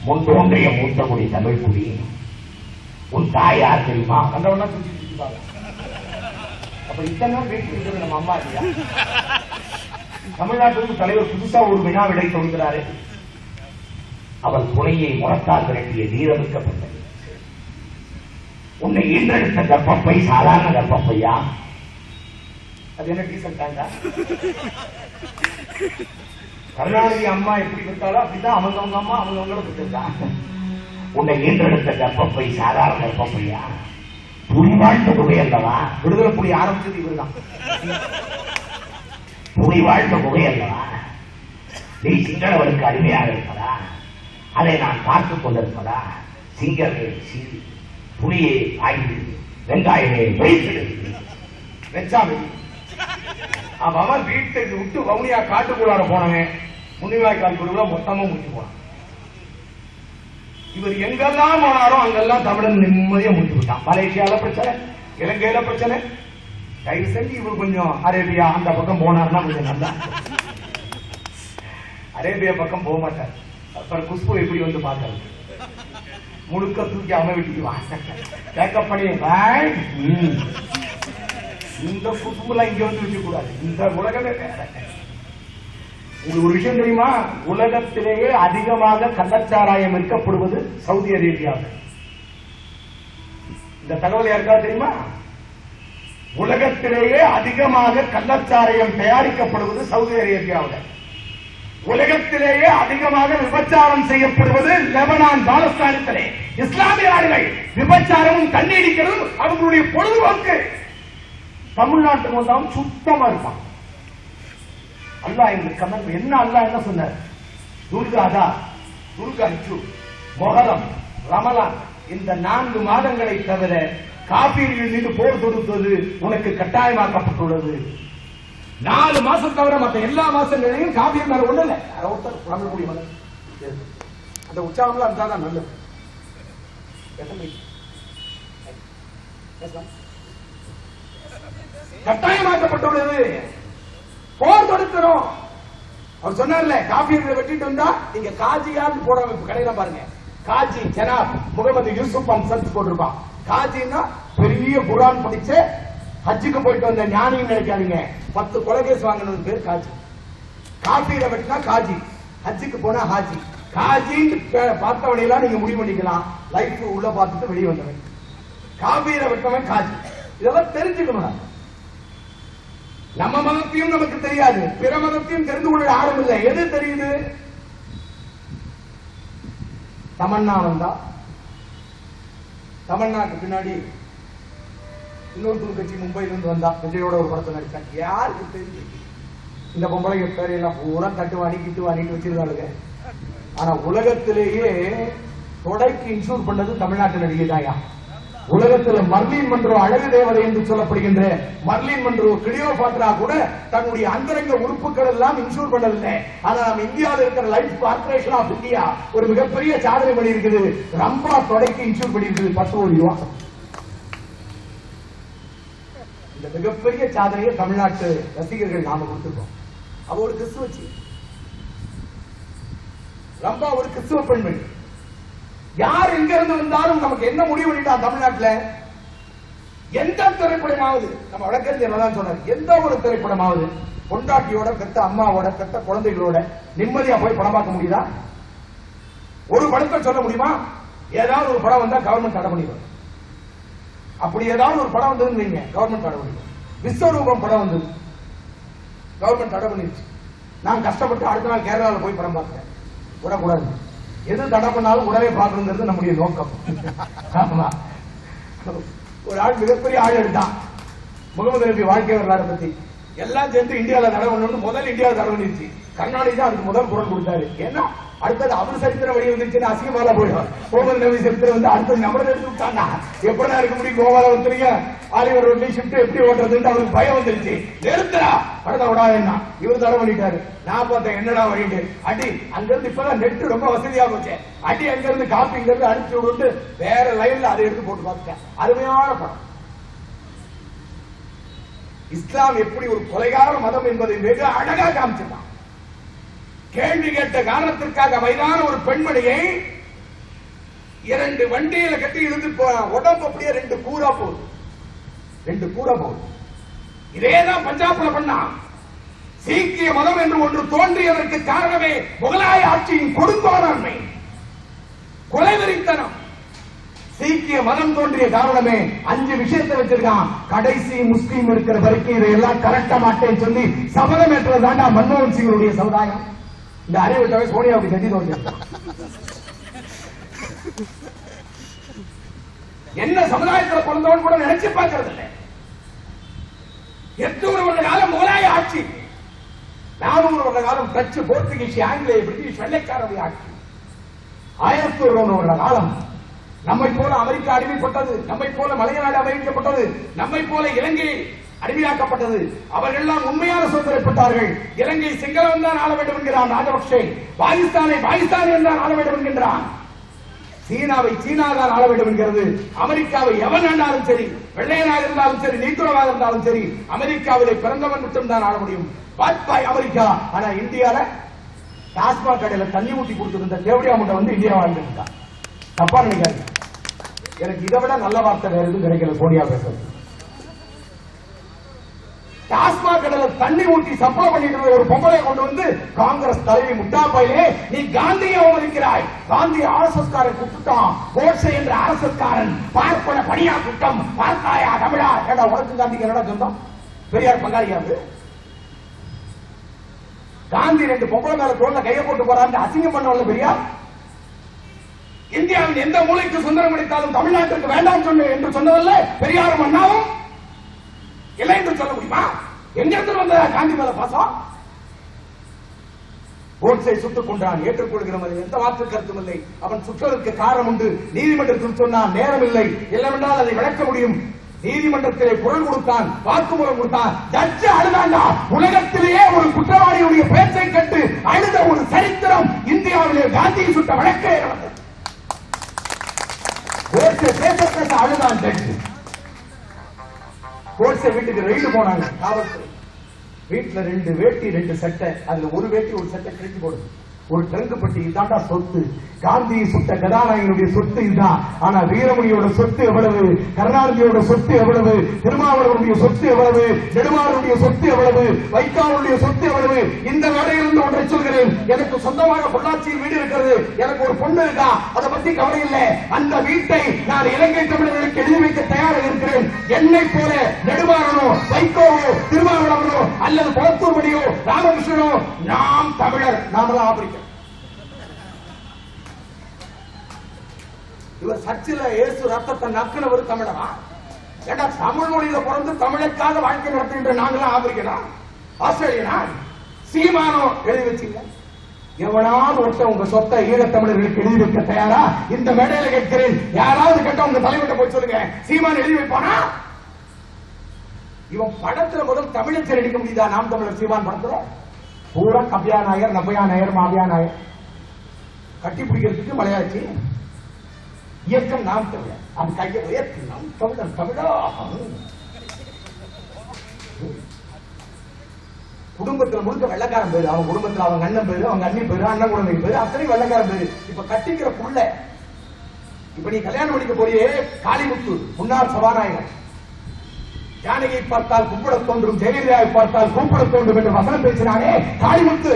முன்தோன்றிய மூத்தகுடி தமிழ்குடி உன் தாயார் தெரியுமா? கண்டவனா சுத்தி அப்ப இத்தனை நாள் வீட்டுக்கு இருக்கிறது நம்ம அம்மா இல்லையா? தமிழ்நாட்டிற்கு தலைவர் புதுசா ஒரு வினா விடை தொடுக்கிறாரு. அவர் துணையை முறத்தால் விரட்டிய வீரமிக்க பெண்கள். உன்னை ஈன்றெடுத்த கர்ப்பப்பை சாதாரண கர்ப்பப்பையா? அது என்ன டீசன்டாங்க? கருணாநிதி அம்மா எப்படி பெற்றாலும் அப்படிதான் அவங்க அம்மா அவங்கள பெற்றிருக்காங்க. உன்னை ஈன்றெடுத்த கர்ப்பப்பை சாதாரண கர்ப்பப்பையா? புலி வாழ்ந்த குகை அல்லவா? விடுதலை புலி ஆரம்பிச்சது இவருதான். புலி வாழ்ந்த குகை அல்லவா? நீ சிங்களவருக்கு அடிமையாக இருப்பதா? அதை நான் பார்த்துக் கொண்டிருப்பதா? சிங்கமே சீதி, புலியே ஆய்வு, வெங்காயமே வைத்து வெச்சாமி. அவன் வீட்டுக்கு விட்டு வவுனியா காட்டுக்குள்ளார போனவன் முனிவாய்க்கால் குழுவுல மொத்தமா முடிச்சு போனான். இவர் எங்கெல்லாம் போனாரோ அங்கெல்லாம் தமிழன் நிம்மதியா முடிச்சு விட்டான். மலேசியால பிரச்சனை, இலங்கையில பிரச்சனை. தயவு செஞ்சு இவர் கொஞ்சம் அரேபியா அந்த பக்கம் போனார்னா கொஞ்சம் நல்லா. அரேபியா பக்கம் போக மாட்டார். அப்புறம் குஷ்பு எப்படி வந்து பார்த்தாரு, முழுக்க தூக்கி அம்மை வீட்டுக்கு பேக்கப் பண்ணி இந்த குஷ்புலாம் இங்க வந்து வச்சு கூடாது. இந்த உலகமே வேற. உங்களுக்கு ஒரு விஷயம் தெரியுமா? உலகத்திலேயே அதிகமாக கள்ளச்சாராயம் விற்கப்படுவது சவுதி அரேபியாவில். இந்த தகவல் யாருக்காவது தெரியுமா? உலகத்திலேயே அதிகமாக கள்ளச்சாராயம் தயாரிக்கப்படுவது சவுதி அரேபியாவில். உலகத்திலேயே அதிகமாக விபச்சாரம் செய்யப்படுவது லெபனான், பாலஸ்தீனத்திலே. இஸ்லாமிய நாடுகள் விபச்சாரமும் கண்ணீடிக்கிறதும் அவர்களுடைய பொழுதுபோக்கு. தமிழ்நாட்டுக்கு வந்தாலும் சுத்தமா இருப்பான். அல்லாஹ் எங்களுக்கு கமெண்ட் என்ன, அல்லாஹ் என்ன சொன்னார்? துர்காதா, துர்காச்சு, மொஹரம், ரமலான் இந்த 4 மாதங்களை தவிர காபீர்கள் மீது போர் தொடுத்தது உனக்கு கட்டாயமாக்கப்பட்டுள்ளது. 4 மாசம் தவிர மற்ற எல்லா மாசங்களையும் காபீர் மேல ஒண்ணு இல்லை. அந்த உற்சாகம்லாம் இருந்தாதான் நல்லது. கட்டாயமாக்கப்பட்டுள்ளது. போர் தொடுக்கிறோம். அவர் சொன்னார்ல, காபீர்களை வெட்டிட்டு வந்தா நீங்க காஜியான்னு போடாம கடையில பாருங்க. காஜி ஜனாப் முகமது யூசுப் சர்ச் போட்டிருப்பான். காஜின்னா பெரிய குரான் படிச்ச ஹஜ்ஜுக்கு போயிட்டு வந்த ஞானின்னு நினைக்காதீங்க. 10 கொலைகேஸ் வாங்கினது பேர் காஜி. காபீரை வெட்டினா காஜி, ஹஜ்ஜுக்கு போனா ஹாஜி. காஜின்னு பார்த்தவனையெல்லாம் நீங்க முடிவு பண்ணிக்கலாம். லைஃப் உள்ள பார்த்துட்டு வெளியே வந்தவன். காபீரை வெட்டவன் காஜி. இதெல்லாம் தெரிஞ்சுக்கணும். நம்ம மதத்தையும் நமக்கு தெரியாது, பிற மதத்தையும் தெரிந்து கொள்ள ஆர்வம் இல்லை. எது தெரியுது? தமன்னா வந்தா, தமன்னாக்கு பின்னாடி இன்னொரு கட்சி மும்பைல இருந்து வந்தா, விஜயோட ஒரு படத்தை நடிச்சாங்க. யாருக்கு தெரிஞ்சு? இந்த பொம்பளை பேரையெல்லாம் பூரா தட்டுவாணி கிட்டுவாணிட்டு வச்சிருக்காளுங்க. ஆனா உலகத்திலேயே தொடைக்கு இன்சூர் பண்ணது தமிழ்நாட்டு நடிகை தாயா. உலகத்தில் மர்லின் மன்றோ அழகு தேவதை என்று சொல்லப்படுகின்ற மர்லின் மன்றோ, கிளியோபாட்ரா கூட தன்னுடைய அந்தரங்க உறுப்புகள் எல்லாம் இன்சூர் பண்ணவில்லை. ஆனா நம்ம இந்தியாவில் இருக்கிற லைஃப் கார்பரேஷன் ஆஃப் இந்தியா ஒரு மிகப்பெரிய சாதனை பண்ணி இருக்குது. ரம்பா தொடைக்கு இன்சூர் பண்ணி இருக்குது 10 கோடி ரூபாய். இந்த மிகப்பெரிய சாதனையை தமிழ்நாட்டு ரசிகர்கள் நாம கொடுத்துருக்கோம். அவ ஒரு கிறிஸ்துவச்சி, ரம்பா ஒரு கிறிஸ்துவ பெண்மணி. யார் எங்க இருந்து வந்தாலும் நமக்கு என்ன முடிவு பண்ணிட்டா தமிழ்நாட்டில் எந்த திரைப்படமாவது, நம்ம வழக்கறிஞர் சொன்னார், எந்த ஒரு திரைப்படமாவது பொண்டாட்டியோட பெத்த அம்மாவோட பெத்த குழந்தைகளோட நிம்மதியா போய் படம் பார்க்க முடியுதா? ஒரு படத்தை சொல்ல முடியுமா? ஏதாவது ஒரு படம் வந்தா கவர்மெண்ட் தடை பண்ணிடுவாங்க. அப்படி ஏதாவது ஒரு படம் வந்ததுன்னு வைங்க, கவர்மெண்ட் தடை பண்ணிடுவாங்க. விஸ்வரூபம் படம் வந்தது, கவர்மெண்ட் தடை பண்ணிடுச்சு. நான் கஷ்டப்பட்டு அடுத்த நாள் கேரளாவில் போய் படம் பார்த்தேன். விடக்கூடாது. எது தடை பண்ணாலும் உடனே பார்க்கணுங்கிறது நம்முடைய நோக்கம். ஒரு ஆள் மிகப்பெரிய ஆள் எடுத்தான், முகமது நபி வாழ்க்கை வரலாறு பத்தி எல்லாம் சேர்ந்து இந்தியாவில் தடை பண்ணணும். முதல் இந்தியாவில் தடை பண்ணிருச்சு. கர்நாடகா தான் அதுக்கு முதல் குரல் கொடுத்தாரு. ஏன்னா அடுத்தது அவர் சரித்திரம் வழி வந்துருச்சுன்னு அசிங்கமால போயிடும். முகமது நபி சரித்திரம் வந்து அடுத்தது நம்மள எடுத்து விட்டாங்க. எப்படிதான் இருக்க முடியும்? கோவால வந்துருங்க, ஆலிவர் ரோட்லி ஷிப்ட் எப்படி ஓட்டுறதுன்னு அவருக்கு பயம் வந்துருச்சு. நிறுத்தா படத்தை விடாதுன்னா இவர் தடை பண்ணிட்டாரு. நான் பார்த்தேன் என்னடா வழிட்டு அடி. அங்கிருந்து இப்பதான் நெட் ரொம்ப வசதியா போச்சு. அடி அங்கிருந்து காப்பி இங்கிருந்து அடிச்சு விட்டு வேற லைன்ல அதை எடுத்து போட்டு பார்த்துட்டேன். அருமையான படம். இஸ்லாம் எப்படி ஒரு கொலைகார மதம் என்பதை வெகு அழகா காமிச்சிருந்தான். கேள்வி கேட்ட காரணத்திற்காக வயதான ஒரு பெண்மணியை 2 வண்டியில கட்டி இழுந்து உடம்பு அப்படியே 2 கூரா போகுது. 2 கூரா போகுது. இதேதான் பஞ்சாப்ல பண்ணா. சீக்கிய மதம் என்று ஒன்று தோன்றியதற்கு காரணமே முகலாய ஆட்சியின் கொடுங்கோன்மை, கொலைவெறித்தனம். சீக்கிய மதம் தோன்றிய காரணமே 5 விஷயத்தை வச்சிருக்கான். கடைசி முஸ்லீம் இருக்கிற வரைக்கும் இதையெல்லாம் கரெக்ட மாட்டேன்னு சொல்லி சபதம் ஏற்றதாண்டா மன்மோகன் சிங்குடைய சமுதாயம். இந்த அறிவிட்டவை சோனியாவுக்கு கட்டி தோன்றியிருக்கான். என்ன சமுதாயத்தில் பிறந்தவன் கூட நினைச்சு பார்க்கறது இல்லை. 800 வருட காலம் முகலாய ஆட்சி, 400 வருட காலம் டச்சு, போர்த்துகீஸ், ஆங்கிலேய, பிரிட்டிஷ், வெள்ளைக்காரருடைய ஆட்சி, 1100 வருட காலம் நம்மை போல அமெரிக்கா அடிமைப்பட்டது, நம்மை போல மலைநாடு அமெரிக்கப்பட்டது, நம்மை போல இலங்கை அடிமையாக்கப்பட்டது. அவர்கள் எல்லாம் உண்மையான சுதந்திரம் பெற்றார்கள். இலங்கை சிங்களம் தான் ஆள வேண்டும் என்கிறான் ராஜபக்சே, பாகிஸ்தானை பாகிஸ்தான் என்றான் ஆள வேண்டும் என்கின்றான், சீனாவை சீனா தான் ஆள வேண்டும் என்கிறது. அமெரிக்காவை எவன் ஆண்டாலும் சரி, வெள்ளையனாக இருந்தாலும் சரி, நீத்துறவாக இருந்தாலும் சரி, அமெரிக்காவிலே பிறந்தவன் மட்டும் தான் ஆள முடியும். வாஜ்பாய் அமெரிக்கா. ஆனா இந்தியால டாஸ்மாக் கடையில தண்ணி ஊற்றி கொடுத்திருந்த தேவடியா முட்டை வந்து இந்தியா வாழ்ந்துருக்கா. தப்பா நினைக்காது. எனக்கு இதை விட நல்ல வார்த்தை வேற எதுவும் கிடைக்கல சோனியா பேசுறது. டாஸ்மாக் கடையில தண்ணி ஊற்றி சப்ளை பண்ணிட்டு ஒரு பொம்பளை கொண்டு வந்து காங்கிரஸ் தலைவி முட்டாப்பையிலே நீ காந்தியை அவமதிக்கிறாய், காந்தி RSS காரன் குட்டுட்டான், கோட்சே என்ற RSS காரன் பார்ப்பன பணியா குற்றம், பார்த்தாயா தமிழா? ஏடா உனக்கு காந்திக்கு என்னடா சொந்தம்? பெரியார் பங்காளியாது. காந்தி 2 பொம்பளை மேல தோல்ல கையை போட்டு போறான்னு அசிங்கம் பண்ணவல்ல பெரியார். இந்தியாவின் எந்த மூலைக்கு சுதந்திரம் கிடைத்தாலும் தமிழ்நாட்டிற்கு வேண்டாம் சொன்ன என்று சொன்னதல்ல பெரியாரும் அண்ணாவும். இல்லை என்று சொல்ல முடியுமா? எங்கிருந்து வந்த காந்தி மேல பாசம்? கோட்சே சுட்டுக் கொண்டான், ஏற்றுக்கொள்கிறவன், எந்த மாற்று கருத்தும் இல்லை. அவன் சுற்றதற்கு காரணம் உண்டு. நீதிமன்றத்தில் சொன்னான், நேரம் இல்லை, இல்லவென்றால் அதை விளக்க முடியும். நீதிமன்றத்திலே குரல் கொடுத்தான், வாக்குமூலம் கொடுத்தான், ஜட்ஜ் அழுதாண்டா. உலகத்திலேயே ஒரு குற்றவாளியுடைய பேச்சை கேட்டு அழுத ஒரு சரித்திரம் இந்தியாவிலே காந்தியை சுட்ட வழக்கே நடந்தது. கோட்சே பேச பேச அழுதான் ஜட்ஜ். கோட்சே வீட்டுக்கு ரெய்டு போனாங்க காவல்துறை. வீட்டுல 2 வேட்டி 2 சட்டை, அதுல ஒரு வேட்டி ஒரு சட்டை கிழிச்சு போடுது. ஒரு ட்ரங்கு பெட்டி. இதாண்டா சொத்து. காந்தியை சுட்ட கதாநாயகனுடைய சொத்து இதுதான். ஆனா வீரமணியோட சொத்து எவ்வளவு, கருணாநிதியோட சொத்து எவ்வளவு, திருமாவளவனுடைய சொத்து எவ்வளவு, நெடுமாறனுடைய சொத்து எவ்வளவு, வைக்காவுடைய சொத்து எவ்வளவு? இந்த வேலையிலிருந்து ஒன்றை சொல்கிறேன். எனக்கு சொந்தமாக பொள்ளாச்சியில் வீடு இருக்கிறது, எனக்கு ஒரு பொண்ணு இருக்கா, அதை பத்தி கவலை இல்லை. அந்த வீட்டை நான் இலங்கை தமிழர்களுக்கு எழுதி வைக்க தயாராக இருக்கிறேன். என்னை போல நெடுமாறனோ, வைகோவோ, திருமாவளவனோ அல்லது குளத்தூர் மணியோ, ராமகிருஷ்ணனோ, நாம் தமிழர், நாமெல்லாம் ஆப்பிரிக்கா. இவர் சர்ச்சில் இயேசு ரத்தத்தை நக்குனவர் தமிழனா? ஏண்டா தமிழ் மொழியில பிறந்து தமிழுக்காக வாழ்க்கை நடத்துகின்ற நாங்களாம் ஆப்பிரிக்கனா, ஆஸ்திரேலியனா? சீமானோ எழுதி வச்சுங்க. எவனாவது ஒருத்த உங்க சொத்தை ஈழத்தமிழர்களுக்கு எழுதி வைக்க தயாரா? இந்த மேடையில கேட்கிறேன். யாராவது கேட்ட உங்க தலைவர்கிட்ட போய் சொல்லுங்க, சீமான் எழுதி வைப்பானா? இவன் படத்துல முதல் தமிழச்சர் அடிக்க முடியுதா? நாம் தமிழர் சீமான் படத்துல பூரா கவ்யா நாயர், நவ்யா நாயர், மாவியா நாயர். கட்டி பிடிக்கிறதுக்கு மலையாச்சு இயக்கம் நாம் தமிழர். அது கையை உயர்த்தி நாம் தமிழர் தமிழா. குடும்பத்தில் முழுக்க வெள்ளக்காரன் பேரு. அவன் குடும்பத்தில் அவங்க அண்ணன் பேரு, அவங்க அண்ணி பேரு, அண்ணன் குழந்தை பேரு, அத்தனை வெள்ளக்காரன் பேரு. இப்ப கட்டிக்கிற புள்ள, இப்ப நீ கல்யாணம் பண்ணிக்க போறியே காளிமுத்து, முன்னாள் சபாநாயகர். ஜானகியை பார்த்தால் கும்பிட தோன்றும், ஜெயலலிதாவை பார்த்தால் கூப்பிட தோன்றும் என்று வசனம் பேசினானே காளிமுத்து.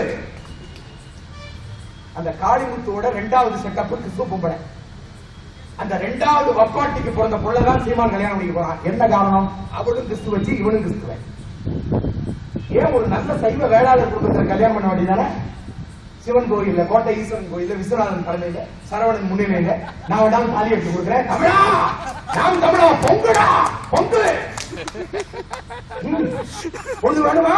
அந்த காளிமுத்துவோட 2வது செட்டப் கிறிஸ்துவ பொம்பளை. அந்த 2வது வப்பாட்டிக்கு பிறந்த புள்ளதான் சீமான் கல்யாணம் பண்ணிக்க போறான். என்ன காரணம்? அவளும் கிறிஸ்துவ வச்சு இவனும் கிறிஸ்துவ. ஏன் ஒரு நல்ல சைவ வேளாளர் குடும்பத்தில் கல்யாணம் பண்ண வேண்டியதானே? சிவன் கோயில்ல, கோட்டை ஈஸ்வரன் கோயில்ல, விஸ்வநாதன் தலைமையில, சரவணன் முன்னிலையில நான் வேண்டாம் தாலி எடுத்து கொடுக்கிறேன். தமிழா, நாம் தமிழா, பொங்குடா, பொங்கு. பொண்ணு வேணுமா?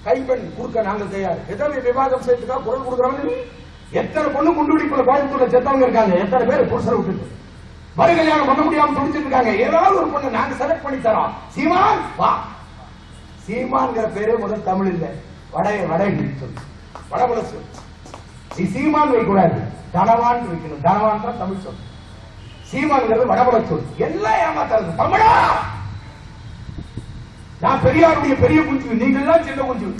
கைப்பெண் கொடுக்க நாங்கள் தயார். எத்தனை விவாதம் செய்யறதுக்காக குரல் கொடுக்குறவங்க? எத்தனை பொண்ணு குண்டுபிடிப்புல கோயம்புத்தூர்ல செத்தவங்க இருக்காங்க? எத்தனை பேர் புருஷரை விட்டுட்டு மறு கல்யாணம் பண்ண முடியாம துடிச்சிட்டு இருக்காங்க? ஏதாவது ஒரு பொண்ணு நாங்க செலக்ட் பண்ணி தரோம். சீமான் வா. சீமான்ங்கிற பேரே முதல் தமிழ் இல்ல, வடை சொல்லு, வடபுல சொல். நீ சீமான் வைக்கூடாது, தனவான் வைக்கணும். தனவான் தான் தமிழ் சொல். சீமான்ங்கிறது வடபுல சொல். எல்லாம் ஏமாத்தாது. தமிழா, நான் பெரியாருடைய பெரிய குஞ்சு, நீங்கள் தான் சின்ன குஞ்சு.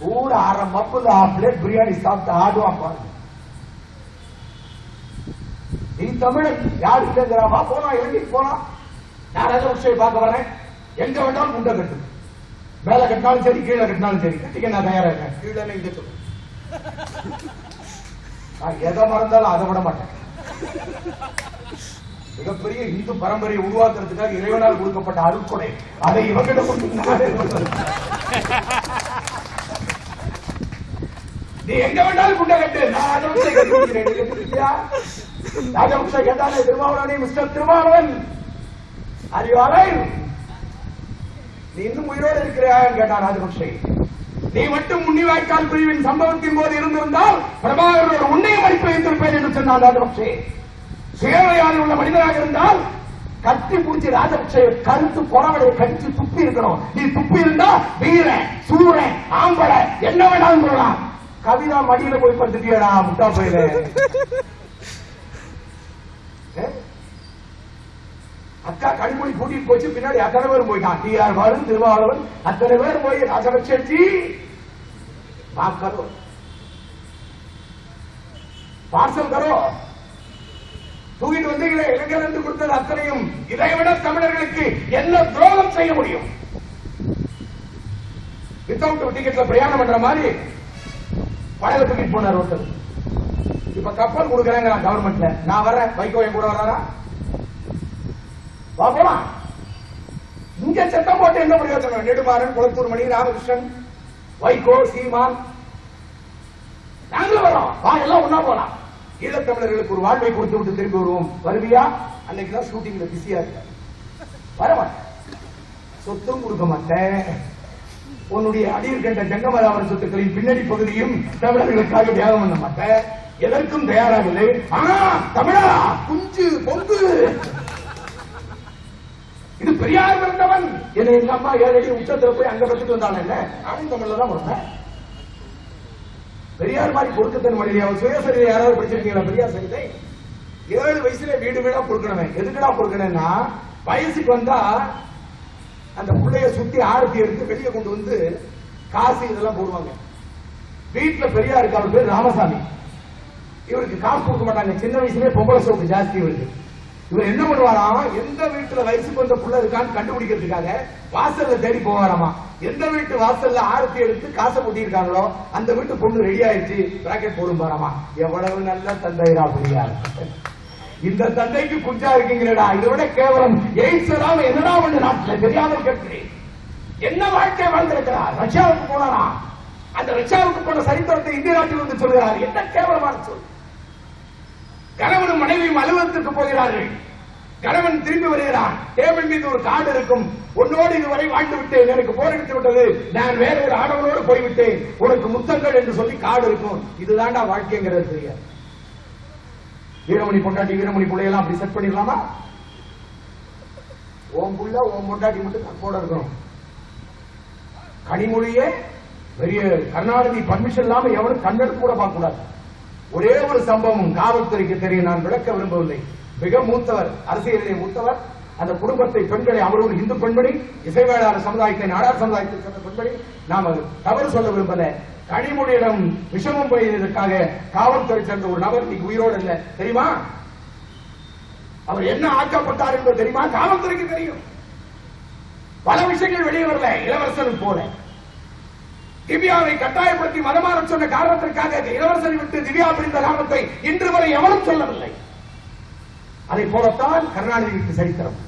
கூட 1/2 பிளேட் பிரியாணி சாப்பிட்டு ஆடுவான் பாருங்க. நீ தமிழன் யாரு இல்லைங்கிறாவா? போனா இலங்கைக்கு போனா, நான் ராஜபக்சே பார்க்க வரேன், எங்க வேண்டாலும் முண்டை கட்டு, மேல கட்டினாலும் சரி கீழே கட்டினாலும் சரி, கட்டிக்க நான் தயாரா இருக்கேன். கீழே இங்க சொல்லு. நான் எதை மறந்தாலும் அதை விட மாட்டேன். மிகப்பெரிய இந்து பரம்பரையை உருவாக்குறதுக்காக இறைவனால் கொடுக்கப்பட்ட அருட்கொடை, அதை இவங்கிட்ட கொடுத்து நீ எங்க வேண்டாலும் குண்டை கட்டு, நான் ராஜபக்ஷ கட்டுக்கிறேன். ராஜபக்ஷ கேட்டானே திருமாவளவனே, மிஸ்டர் திருமாவளவன் அறிவாளை நீ இன்னும் உயிரோடு இருக்கிறாயா கேட்டான் ராஜபக்ஷ. நீ மட்டும் முன்னிவாய்க்கால் பிரிவின் சம்பவத்தின் போது இருந்திருந்தால் பிரபாகரோட உன்னையும் அடிப்பு வைத்திருப்பேன் என்று சொன்னான் ராஜபக்ஷே. சுயமரியாதை உள்ள மனிதராக இருந்தால் கட்டி பிடிச்சி ராஜபக்ஷ கருத்து புறவடையை கடிச்சு துப்பி இருக்கணும். நீ துப்பி இருந்தா வீரன் சூரன் ஆம்பளை என்ன வேணாலும் சொல்லலாம். கவிதா மடியில போய் படுத்துட்டியடா முட்டா போயில. அக்கா கண்மொழி கூட்டிட்டு போச்சு, பின்னாடி அத்தனை பேரும் போயிட்டான். டிஆர் பாலு, திருமாவளவன் அத்தனை பேரும் போய் ராஜபக்ஷி பார்சல் கரோ தூக்கிட்டு வந்தீங்களே இளைஞர் கொடுத்தது அத்தனையும் இதை விட தமிழர்களுக்கு என்ன துரோகம் செய்ய முடியும்? வித்தவுட் டிக்கெட்ல பிரயாணம் பண்ற மாதிரி படகு தூக்கிட்டு போனார் ஒருத்தர். இப்ப கப்பல் கொடுக்கறாங்க கவர்மெண்ட்ல. நான் வர்றேன், வைகோ என் கூட வர்றாரா? போலாம். இங்க சட்டம் போட்டு என்ன பிரயோஜனம்? நெடுமாறன், குளத்தூர் மணி, ராமகிருஷ்ணன், வைகோ, சீமான் நாங்களும் வரோம். வா எல்லாம் ஒன்னா போலாம். ஈழத்தமிழர்களுக்கு ஒரு வாழ்வை கொடுத்து விட்டு திரும்பி வருவோம். வருவியா? அன்னைக்குதான் ஷூட்டிங்ல பிஸியா இருக்க. வரமாட்டேன், சொத்தும் கொடுக்க மாட்டேன். உன்னுடைய அடியில் கண்ட ஜங்கமராமன் சொத்துக்களின் பின்னணி பகுதியும் தமிழர்களுக்காக தியாகம் பண்ண மாட்டேன். எதற்கும் தயாராகவில்லை. ஆனா தமிழா குஞ்சு பொங்கு, இது பெரியார் பிறந்தவன். என்ன எங்க அம்மா 7 அடி உச்சத்துல போய் அங்க பத்துட்டு வந்தாங்க. என்ன நானும் தமிழ்ல தான் வந்தேன். பெரியார் மாதிரி கொடுக்கத்தன் மொழியில அவர் சுயசரிதை யாராவது படிச்சிருக்கீங்களா? பெரியார் சரிதை 7 வயசுல வீடு வீடா கொடுக்கணும். எதுக்குடா கொடுக்கணும்னா, வயசுக்கு வந்தா அந்த பிள்ளைய சுத்தி ஆரத்தி எடுத்து வெளியே கொண்டு வந்து காசு இதெல்லாம் போடுவாங்க. வீட்டுல பெரியாருக்கு அவர் பேர் ராமசாமி. இவருக்கு காசு கொடுக்க மாட்டாங்க. சின்ன வயசுலயே பொம்பளை சோப்பு ஜாஸ்தி இவருக்கு. இவர் என்ன பண்ணுவாராம், எந்த வீட்டுல வயசுக்கு வந்த புள்ள இருக்கான்னு கண்டுபிடிக்கிறதுக்காக வாசல்ல தேடி போவாராமா. எந்த வீட்டு வாசல்ல ஆரத்தி எடுத்து காசை போட்டிருக்காங்களோ அந்த வீட்டு பொண்ணு ரெடி ஆயிடுச்சு, பிராக்கெட் போடும் பாராமா. எவ்வளவு நல்ல தந்தைரா பெரியார். இந்த தந்தைக்கு குஞ்சா இருக்கீங்களா? இதை விட கேவலம் எய்ட்ஸ் எல்லாம் என்னடா ஒண்ணு நாட்டில் தெரியாமல் கேட்கிறேன். என்ன வாழ்க்கை வாழ்ந்திருக்கிறார்? ரஷ்யாவுக்கு போனாரா? அந்த ரஷ்யாவுக்கு போன சரித்திரத்தை இந்திய நாட்டில் வந்து சொல்கிறார். என்ன கேவலமான சொல். கணவனும் மனைவியும் அலுவலகத்துக்கு போகிறார்கள். கணவன் திரும்பி வருகிறான். டேபிள் மீது ஒரு கார்டு இருக்கும். உன்னோடு இதுவரை வாழ்ந்து விட்டேன், எனக்கு போர் எடுத்து விட்டது, நான் வேற ஒரு ஆடவனோடு போய்விட்டேன், உனக்கு முத்தங்கள் என்று சொல்லி கார்டு இருக்கும். இதுதான்டா வாழ்க்கைங்கிறது தெரியாது. வீரமணி பொண்டாட்டி வீரமணி பிள்ளையெல்லாம் அப்படி செட் பண்ணிடலாமா? ஓம் புள்ள ஓம் பொண்டாட்டி மட்டும் தப்போட இருக்கணும். கனிமொழியே பெரிய கர்நாடகி பர்மிஷன் இல்லாம எவரும் கண்ணெடுத்து கூட பார்க்க கூடாது. ஒரே ஒரு சம்பவம் காவல்துறைக்கு தெரியும், நான் விளக்க விரும்பவில்லை. மிக மூத்தவர், அரசியலிலே மூத்தவர். அந்த குடும்பத்தை பெண்களை, அவர் ஒரு இந்து பெண்மணி, இசைவேளாளர் சமுதாயத்தை, நாடார் சமுதாயத்தை சேர்ந்த பெண்மணி. நாம தவறு சொல்ல விரும்பல. கனிமொழியிடம் விஷமம் போயதற்காக காவல்துறை சேர்ந்த ஒரு நபர் இன்னைக்கு உயிரோடு இல்லை. தெரியுமா? அவர் என்ன ஆக்கப்பட்டார் என்பது தெரியுமா? காவல்துறைக்கு தெரியும். பல விஷயங்கள் வெளியே வரல. இளவரசன் போல திவ்யாவை கட்டாயப்படுத்தி மதமாற சொன்ன காரணத்திற்காக இளவரசனை விட்டு திவ்யா பிரிந்த காரணத்தை இன்று வரை எவரும் சொல்லவில்லை. அதை போலத்தான் கருணாநிதிக்கு சரித்திரம்.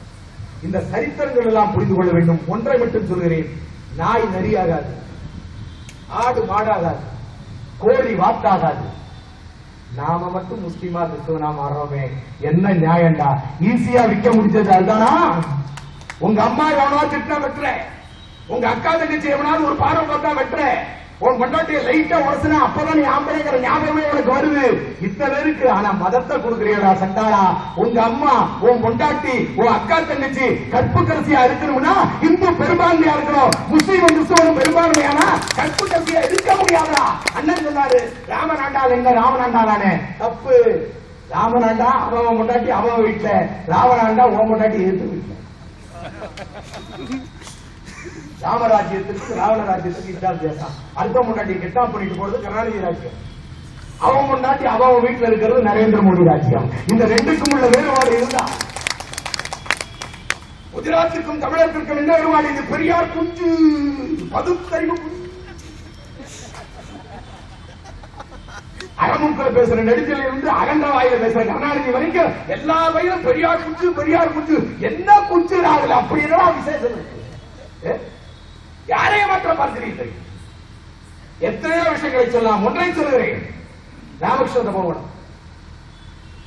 இந்த சரித்திரங்கள் எல்லாம் புரிந்து கொள்ள வேண்டும். ஒன்றை மட்டும் சொல்கிறேன், நாய் நரியாகாது, ஆடு மாடாகாது, கோழி வாத்தாகாது. நாம மட்டும் முஸ்லீமா கிறிஸ்தவனா மாறுறோமே, என்ன நியாயம்டா? ஈஸியா விற்க முடிஞ்சது அதுதானா? உங்க அம்மா எவனோ திட்டினா வெட்டுற, உங்க அக்கா தங்கச்சி எவனாவது ஒரு பார்வை பார்த்தா வெட்டுற, உன் பொண்டாட்டிய லைட்டா உடச்சுனா அப்பதான் நீ ஆம்பளைங்கிற ஞாபகமே உனக்கு வருது. இத்தனை இருக்கு. ஆனா மதத்தை கொடுக்குறீடா சண்டாளா. உங்க அம்மா, உன் பொண்டாட்டி, உன் அக்கா தங்கச்சி கற்பு கரசியா இருக்கணும்னா இந்து பெரும்பான்மையா இருக்கணும். முஸ்லீம் கிறிஸ்தவனும் பெரும்பான்மையானா கற்பு கரசியா இருக்க முடியாதா? அண்ணன் சொன்னாரு, ராமநாண்டால் எங்க ராமநாண்டானே தப்பு. ராமநாண்டா அவன் பொண்டாட்டி அவன் வீட்டுல, ராவணாண்டா உன் பொண்டாட்டி எதிர்த்து வீட்டுல. ராமராஜ்யத்திற்கு ராவண ராஜ்யத்துக்கு வித்தியாசம். அடுத்த முன்னாடி கிட்னாப் பண்ணிட்டு போறது கருணாநிதி ராஜ்யம், அவன் முன்னாடி அவன் வீட்டில் இருக்கிறது நரேந்திர மோடி ராஜ்யம். இந்த ரெண்டுக்கும் உள்ள வேறுபாடு இருந்தா குஜராத்துக்கும் தமிழகத்திற்கும் என்ன வேறுபாடு? இது பெரியார் குஞ்சு, பதுத்தறிவு குஞ்சு. அகமுக்கள் பேசுற நெடுஞ்சல இருந்து அகன்ற வாயில பேசுற கருணாநிதி வரைக்கும் எல்லா வயலும் பெரியார் குஞ்சு பெரியார் குஞ்சு என்ன குஞ்சு ராகுல அப்படி என்ன விசேஷம் இருக்கு? யாரையும் மாற்ற பார்க்கிறீர்கள்? எத்தனையோ விஷயங்களை சொல்லலாம். ஒன்றை சொல்லுகிறேன். ராமகிருஷ்ண பவனம்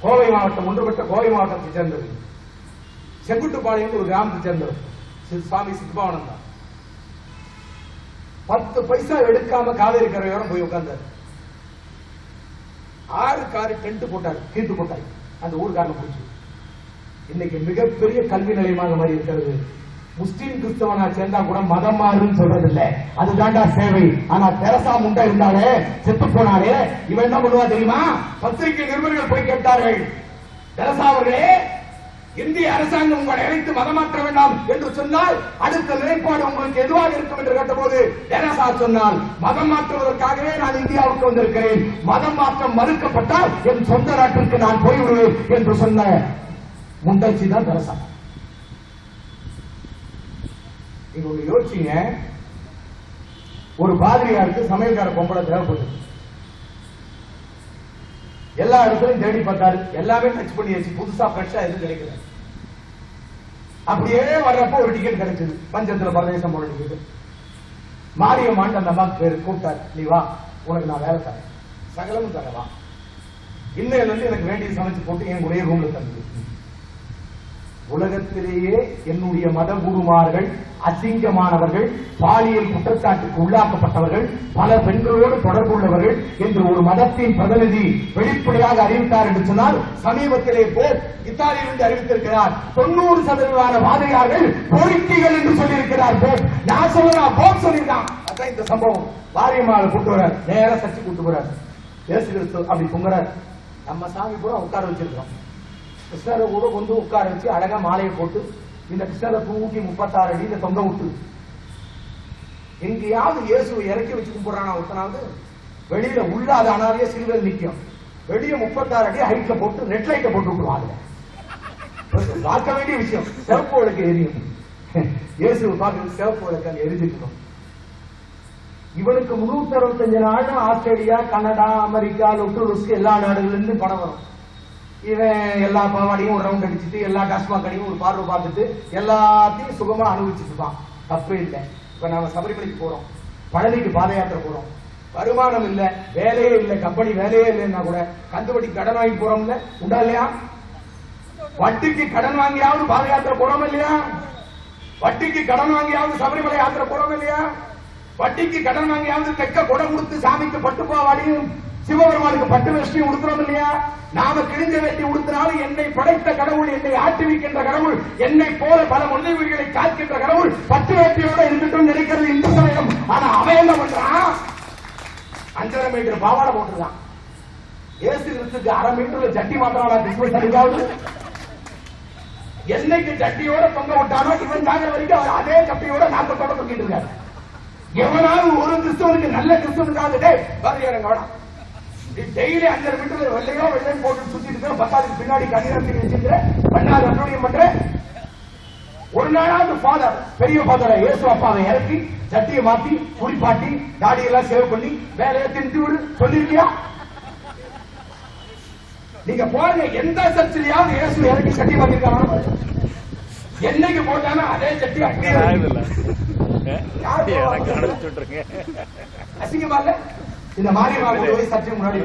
கோவை மாவட்டம், ஒன்றுபட்ட கோவை மாவட்டத்தை சேர்ந்தது. செங்குட்டுப்பாளையம் ஒரு கிராமத்தை சேர்ந்தவர் சுவாமி சித்பவானந்தா. 10 பைசா எடுக்காம காவேரி கரையோரம் போய் உட்கார்ந்தார். 6 காரு டென்ட் போட்டாரு, கீழ்த்து போட்டாரு. அந்த ஊருக்காரனை போச்சு. இன்னைக்கு மிகப்பெரிய கல்வி நிலையமாக மாறி இருக்கிறது. முஸ்லீம் கிறிஸ்தவனா சேர்ந்தா கூட மதம் மாறுன்னு சொல்றது இல்ல, அதுதான்டா சேவை. ஆனா தெரசா முண்டா இருந்தாலே, செத்து போனாலே, இவன் என்ன பண்ணுவா தெரியுமா? பத்திரிகை நிருபர்கள் போய் கேட்டார்கள், தெரசா அவர்களே, இந்திய அரசாங்கம் உங்களை அழைத்து மதம் மாற்ற வேண்டாம் என்று சொன்னால் அடுத்த நிலைப்பாடு உங்களுக்கு எதுவாக இருக்கும் என்று கேட்டபோது தெரசா சொன்னால், மதம் மாற்றுவதற்காகவே நான் இந்தியாவுக்கு வந்திருக்கிறேன். மதம் மாற்றம் மறுக்கப்பட்டால் என் சொந்த நாட்டிற்கு நான் போய்விடுவேன் என்று சொன்ன முண்டச்சி தான் தெரசா. நீங்க ஒரு யோசிச்சீங்க, ஒரு பாதிரியாருக்கு சமையல்கார பொம்பளை தேவைப்படுது. எல்லா இடத்துலையும் தேடி பார்த்தாரு, எல்லாமே டச் பண்ணியாச்சு, புதுசா ஃப்ரெஷ்ஷா எதுவும் கிடைக்கல. அப்படியே வர்றப்போ ஒரு டிக்கெட் கிடைச்சது, பஞ்சத்துல பிரதேசம் போன டிக்கெட். மாரியம்மான் அந்த அம்மாக்கு பேரு கூப்பிட்டாரு, நீ வா, உனக்கு நான் வேலை தரேன், சகலமும் தரேன், வா. இன்னையில இருந்து எனக்கு வேண்டிய சமைச்சு போட்டு என் ஒரே ரூம்ல தந்து. உலகத்திலேயே என்னுடைய மத குருமார்கள் அசிங்கமானவர்கள், பாலியல் குற்றச்சாட்டுக்கு உள்ளாக்கப்பட்டவர்கள், பல பெண்களோடு தொடர்புள்ளவர்கள் என்று ஒரு மதத்தின் பிரதிநிதி வெளிப்படையாக அறிவித்தார் என்று சொன்னால், சமீபத்திலே போர் இத்தாலியிலிருந்து அறிவித்திருக்கிறார். 90% வாதிரியார்கள் கோரிக்கைகள் என்று சொல்லியிருக்கிறார். நான் சொல்லலாம், போர் சொல்லியிருக்கான். அதான் இந்த சம்பவம். வாரியம்மாவை கூட்டு வர்றார், நேரம் சர்ச்சை கூட்டு போறார். இயேசு கிறிஸ்து அப்படி பொங்குறார். நம்ம சாமி கூட உட்கார வச்சிருக்கிறோம். கிருஷ்ணரை கூட கொண்டு உட்கார வச்சு அழகா மாலையை போட்டு இந்த கிருஷ்ணரை தூக்கி 36 அடியில தொங்க விட்டு, எங்கேயாவது இயேசுவை இறக்கி வச்சு கும்பிடுறானா ஒருத்தனாவது? வெளியில உள்ள அது அனாதைய சிறுவர் நிற்கும். வெளியே 36 அடி ஹைட்ல போட்டு ரெட் லைட்டை போட்டு விட்டுருவாங்க. பார்க்க வேண்டிய விஷயம். சிவப்பு விளக்கு எரியும். இயேசுவை பார்க்க சிவப்பு விளக்கு அங்க எரிஞ்சிருக்கணும். இவனுக்கு 365 நாள் ஆஸ்திரேலியா, கனடா, அமெரிக்கா, ருஸ்க்கு எல்லா நாடுகள்ல இருந்து பணம் வரும். இவன் எல்லா பாவாடியும் ஒரு ரவுண்ட் அடிச்சுட்டு, எல்லா டாஸ்மாக் கடையும் ஒரு பார்வை பார்த்துட்டு எல்லாத்தையும் சுகமா அனுபவிச்சுட்டு இருப்பான். தப்பே இல்லை. இப்ப நாம சபரிமலைக்கு போறோம், பழனிக்கு பாத யாத்திரை போறோம், வருமானம் இல்ல, வேலையே இல்லை, கம்பெனி வேலையே இல்லைன்னா கூட கந்துவட்டி கடன் வாங்கி போறோம்ல, உண்டா இல்லையா? வட்டிக்கு கடன் வாங்கியாவது பாத யாத்திரை போறோம் இல்லையா? வட்டிக்கு கடன் வாங்கியாவது சபரிமலை யாத்திரை போறோம் இல்லையா? வட்டிக்கு கடன் வாங்கியாவது தெக்க கொடை கொடுத்து சாமிக்கு பட்டு பாவாடியும் சிவபெருமானுக்கு பட்டு வேஷ்டியும் உடுத்துறோம் இல்லையா? நாம கிழிஞ்ச வேட்டி உடுத்தினாலும் என்னை படைத்த கடவுள், என்னை ஆட்டுவிக்கின்ற கடவுள், என்னை போல பல மனிதர்களை காக்கின்ற கடவுள் பட்டு வேட்டியோட இருக்கட்டும் நினைக்கிறது இந்து சமயம். ஆனா அவன் என்ன பண்றான்? 5.5 மீட்டர் பாவாடை போட்டுருக்கான். ஏசு கிறிஸ்துக்கு 1/2 மீட்டர்ல ஜட்டி மாத்திரானா கிறிஸ்துமஸ் அடிக்காவது? என்னைக்கு ஜட்டியோட தொங்க விட்டானோ இவன் தாங்க வரைக்கும் அவர் அதே ஜட்டியோட நாட்டத்தோட தொங்கிட்டு இருக்காரு. எவனாவது ஒரு கிறிஸ்துவனுக்கு, நல்ல கிறிஸ்துவனுக்காக பாதிரியாரங்க வேணாம், டெய்லி 5.5 மீட்டர் வெள்ளையோ வெள்ளையும் போட்டு சுத்திட்டு 10 பின்னாடி கண்ணீரத்தில் வச்சிருக்கிற பண்ணாது அன்றையும் பண்ற ஒரு நாளாவது ஃபாதர், பெரிய ஃபாதரை இயேசு அப்பாவை இறக்கி சட்டியை மாத்தி குளிப்பாட்டி தாடியெல்லாம் சேவ் பண்ணி வேலையை திண்டு விடு சொல்லிருக்கியா? நீங்க போங்க, எந்த சர்ச்சிலையாவது இயேசு இறக்கி சட்டி மாத்திருக்காங்க? என்னைக்கு போட்டாலும் அதே சட்டி அப்படியே அசிங்கமா இல்ல? இந்த மாதிரி சத்தியம் முன்னாடி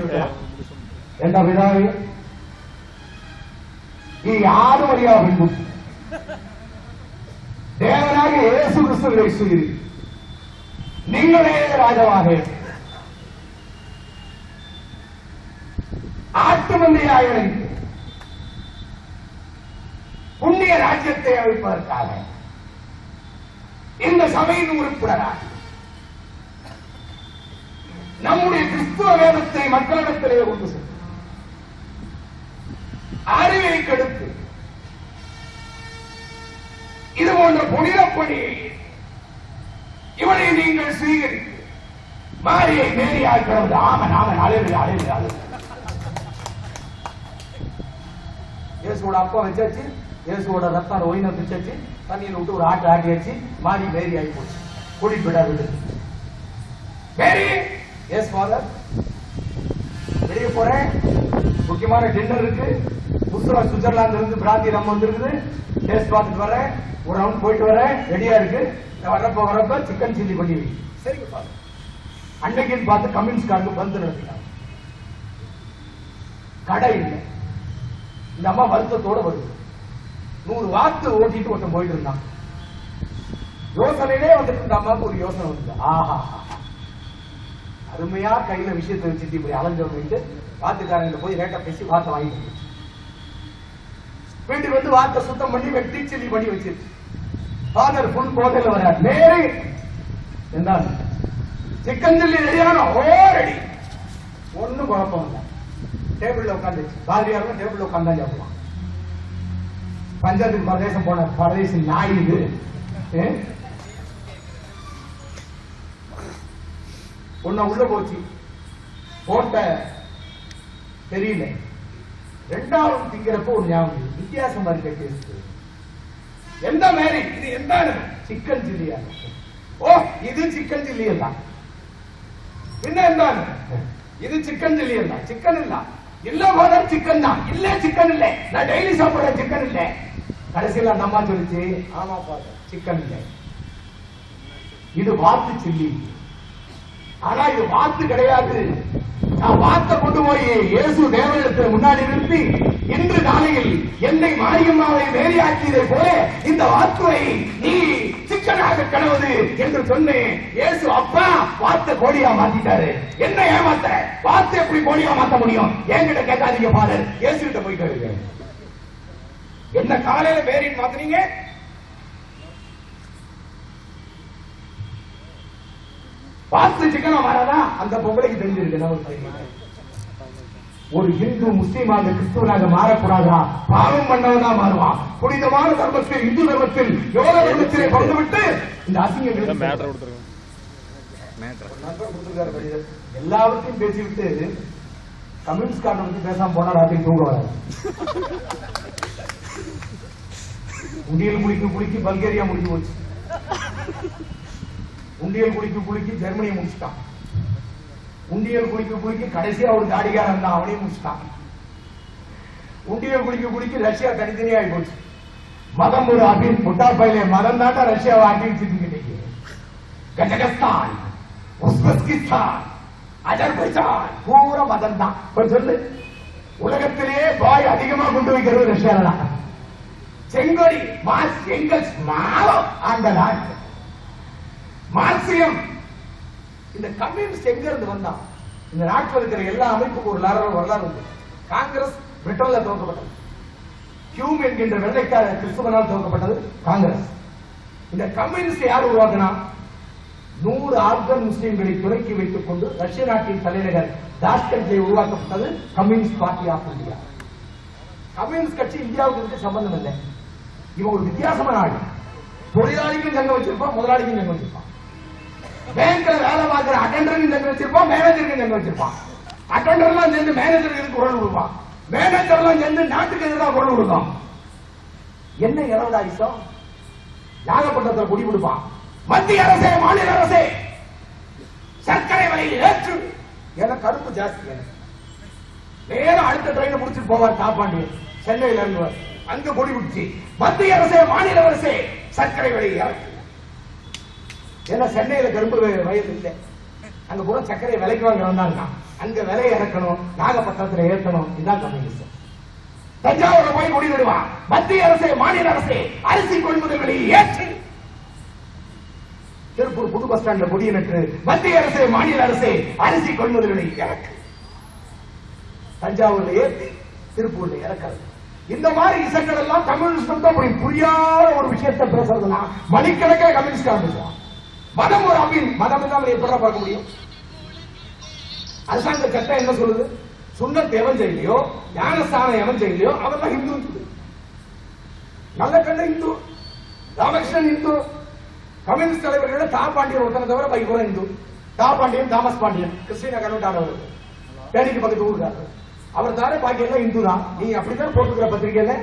எந்த விதாவே நீ யாரும் அறியா பின்பு தேவனாக இயேசு கிறிஸ்துவை சொல்லி நீங்களே ராஜாவாக ஆட்டு மந்தையாக புண்ணிய ராஜ்யத்தை அமைப்பதற்காக இந்த சபையின் உறுப்பினராக நம்முடைய கிறிஸ்துவ வேதத்தை மக்களிடத்திலே கொண்டு சென்று அறிவை கெடுத்து இது போன்ற புனிதப்பணியை இவனை நீங்கள் சுவீகரித்து மாரியை மேரியாக்கிறது. ஆமன் ஆமன் அழைவு அழைவு அழைவு. இயேசுவோட அப்பா வச்சாச்சு, இயேசுவோட ரத்தம் ஒயின பிச்சாச்சு, தண்ணியில் விட்டு ஒரு ஆட்டு ஆட்டியாச்சு, மாறி மேரி ஆகி போச்சு. கூட்டிட்டு போயிட்டா விட்டு மேரி. Yes, Father. வெளியே போறேன், முக்கியமான டின்னர் இருக்கு, புதுசா சுவிட்சர்லாந்து இருந்து பிராந்தி நம்ம வந்துருக்குது, டேஸ்ட் பார்த்துட்டு வரேன், ஒரு ரவுண்ட் போயிட்டு வரேன், ரெடியா இருக்கு. வரப்ப சிக்கன் சில்லி பண்ணி வை. சரிங்க பாரு. அன்னைக்குன்னு பார்த்து கம்யூனிஸ்ட் கார்டு பந்து நடத்தினாங்க. கடை இல்லை. இந்த அம்மா வருத்தத்தோட வருது. 100 வாத்து ஓட்டிட்டு ஒருத்தன் போயிட்டு இருந்தான். யோசனையிலே வந்துட்டு இந்த அம்மாவுக்கு ஒரு யோசனை வந்து, ஆஹா அருமையா கையில விஷயத்தை வச்சுட்டு இப்படி அலைஞ்சவங்க வாத்துக்காரங்க போய் ரேட்டா பேசி வார்த்தை வாங்கிட்டு வீட்டுக்கு வந்து வார்த்தை சுத்தம் பண்ணி வெட்டி சில்லி பண்ணி வச்சிருச்சு. ஃபாதர் ஃபுல் போதையில வர நேரே என்ன சிக்கன் சில்லி ரெடியானோ ஓ ரெடி, ஒன்னும் குழப்பம் இல்லை. டேபிள்ல உட்காந்து பாரதியாரும் டேபிள்ல உட்காந்தா சாப்பிடலாம். பஞ்சாயத்துக்கு பிரதேசம் போன பிரதேசம் நாய் இது. ஒன்ன உள்ள போச்சு, போட்ட தெரியல. ரெண்டாவது திங்கிறப்போ ஒரு ஞாபகம் வித்தியாசமா இருக்க டேஸ்ட். எந்த மாதிரி இது எந்த சிக்கன் சில்லியா? ஓ இது சிக்கன் சில்லி தான். என்ன எந்த இது சிக்கன் சில்லி தான். சிக்கன் இல்ல இல்ல போத சிக்கன் தான். இல்ல சிக்கன் இல்ல, நான் டெய்லி சாப்பிடுற சிக்கன் இல்ல. கடைசியில் அந்த அம்மா சொல்லிச்சு, ஆமா பாரு சிக்கன் இல்ல, இது வாத்து சில்லி. ஆனா இது வாத்து கிடையாது. நான் வார்த்தை கொண்டு போய் இயேசு தேவனிடத்தில் முன்னாடி நிறுத்தி, இன்று காலையில் என்னை மாரியம்மாவை வேலையாக்கியதை போல இந்த வாத்துவை நீ சிக்கனாக கனவது என்று சொன்னேன். இயேசு அப்பா வார்த்தை கோழியா மாத்திட்டாரு. என்ன ஏமாத்த வார்த்தை எப்படி கோழியா மாத்த முடியும்? என்கிட்ட கேட்காதீங்க ஃபாதர், இயேசு கிட்ட போய் கேளுங்க. என்ன காலையில வேறின் மாத்துறீங்க? வாத்து சிக்கனா மாறாதா? அந்த பொம்பளைக்கு தெரிஞ்சிருக்கு. ஒரு இந்து முஸ்லீமாக கிறிஸ்துவனாக மாறக்கூடாதா? பாவம் பண்ணவனா மாறுவான். புனிதமான தர்மத்தில் இந்து தர்மத்தில் யோக தர்மத்திலே பறந்துவிட்டு இந்த அசிங்கங்களுக்கு எல்லாவற்றையும் பேசிவிட்டு கம்யூனிஸ்ட் கார்டு வந்து பேசாம போனா ராத்திரி தூங்க வராது. உண்டியல் குளிக்கு பல்கேரியா முடிஞ்சு போச்சு. உண்டியல் குளிக்கு ஜெர்மனியை முடிச்சுட்டான். உண்டியல் குளிக்கு கடைசியா ஒரு தாடிகாரன் தான், அவனையும் முடிச்சுட்டான். உண்டியல் குளிக்கு ரஷ்யா தனித்தனியாகி போச்சு. மதம் ஒரு அபின் முட்டாப்பையில மதம் தான் ரஷ்யாவை அடிச்சுட்டு கஜகஸ்தான், உஸ்பெஸ்கிஸ்தான், அஜர்பைஜான் பூரா மதம் தான். சொல்லு, உலகத்திலேயே பாய் அதிகமா கொண்டு வைக்கிறது ரஷ்யால தான். செங்கோடி மாஸ் எங்கல்ஸ் மாவோ அந்த நாட்டு மார்க்சியம். இந்த கம்யூனிஸ்ட் எங்க இருந்து வந்தா? இந்த நாட்டில் இருக்கிற எல்லா அமைப்புக்கும் ஒரு வரலாறு உண்டு. காங்கிரஸ் பிரிட்டன்ல துவக்கப்பட்டது. ஹியூம் என்கின்ற வெள்ளைக்கார கிறிஸ்துவனால் துவக்கப்பட்டது காங்கிரஸ். இந்த கம்யூனிஸ்ட் யார் உருவாக்கினா? 100 ஆப்கன் முஸ்லீம்களை துறக்கி வைத்துக் கொண்டு ரஷ்ய நாட்டின் தலைநகர் தாஷ்கண்டில் உருவாக்கப்பட்டது communist party of India. Communist கட்சி இந்தியாவுக்கு சம்பந்தம் இல்லை. இவன் ஒரு வித்தியாசமான நாடு. தொழிலாளிக்கும் சங்கம் வச்சிருப்பான், முதலாளிக்கும் சங்கம் வச்சிருப்பான். பேங்க்ல வேலை பார்க்கிற அட்டெண்டருக்கும் சங்கம் வச்சிருப்பான், மேனேஜருக்கும் சங்கம் வச்சிருப்பான். அட்டெண்டர்லாம் சேர்ந்து மேனேஜருக்கு குரல் கொடுப்பான், மேனேஜர்லாம் சேர்ந்து நாட்டுக்கு எதிராக குரல் கொடுப்பான். என்ன 20 ஆயிசம் நாகப்பட்டினத்தில் குடி கொடுப்பான். மத்திய அரசே மாநில அரசே சர்க்கரை விலையை ஏற்று. ஏன்னா கருப்பு ஜாஸ்தி. நேரம் அடுத்த ட்ரெயினை முடிச்சுட்டு போவார் காப்பாண்டியன், சென்னையில இருந்து அங்க கொடி பிடிச்சி மத்திய அரசே மாநில அரசே சர்க்கரை விலையை இறக்கு. ஏன்னா சென்னையில கரும்பு வயது இல்லை, அங்க கூட சர்க்கரை விலைக்கு வாங்க வந்தாங்க. அங்க விலையை இறக்கணும், நாகப்பட்டினத்தில் ஏற்றணும். இதுதான் கம்யூனிஸ்ட். தஞ்சாவூர்ல போய் கொடி விடுவான், மத்திய அரசே மாநில அரசே அரிசி கொள்முதல் விலையை ஏற்று. திருப்பூர் புது பஸ் ஸ்டாண்ட்ல கொடியை நட்டு மத்திய அரசே மாநில அரசே அரிசி கொள்முதல் விலையை இறக்கு. தஞ்சாவூர்ல ஏற்றி திருப்பூர்ல இறக்காது. இந்த மாதிரி இசைகள் எல்லாம் கம்யூனிஸ்ட் அப்படி புரியாத ஒரு விஷயத்தை பேசுறதுனா மணிக்கணக்கில் கம்யூனிஸ்ட் பேசுவான். மதம் ஒரு அபின், மதம் இல்லாமல் எப்படி பார்க்க முடியும்? அரசாங்க சட்டம் என்ன சொல்லுது? சுண்ணத் எவன் செய்யலையோ, ஞானஸ்தானம் எவன் செய்யலையோ அவெல்லாம் இந்து. நல்ல கண்ட இந்து, ராமகிருஷ்ணன் இந்து. கம்யூனிஸ்ட் தலைவர்களோட தாப்பாண்டியன் ஒருத்தனை தவிர பைக்கூட இந்து. தாப்பாண்டியன் தாமஸ் பாண்டியன் கிறிஸ்டின கன்வெர்ட் தேனிக்கு பக்கத்து ஊருக்காரு. அவர் தானே பாக்கி எல்லாம் இந்து தான். நீங்க அப்படித்தான் போட்டுக்கிற பத்திரிகையில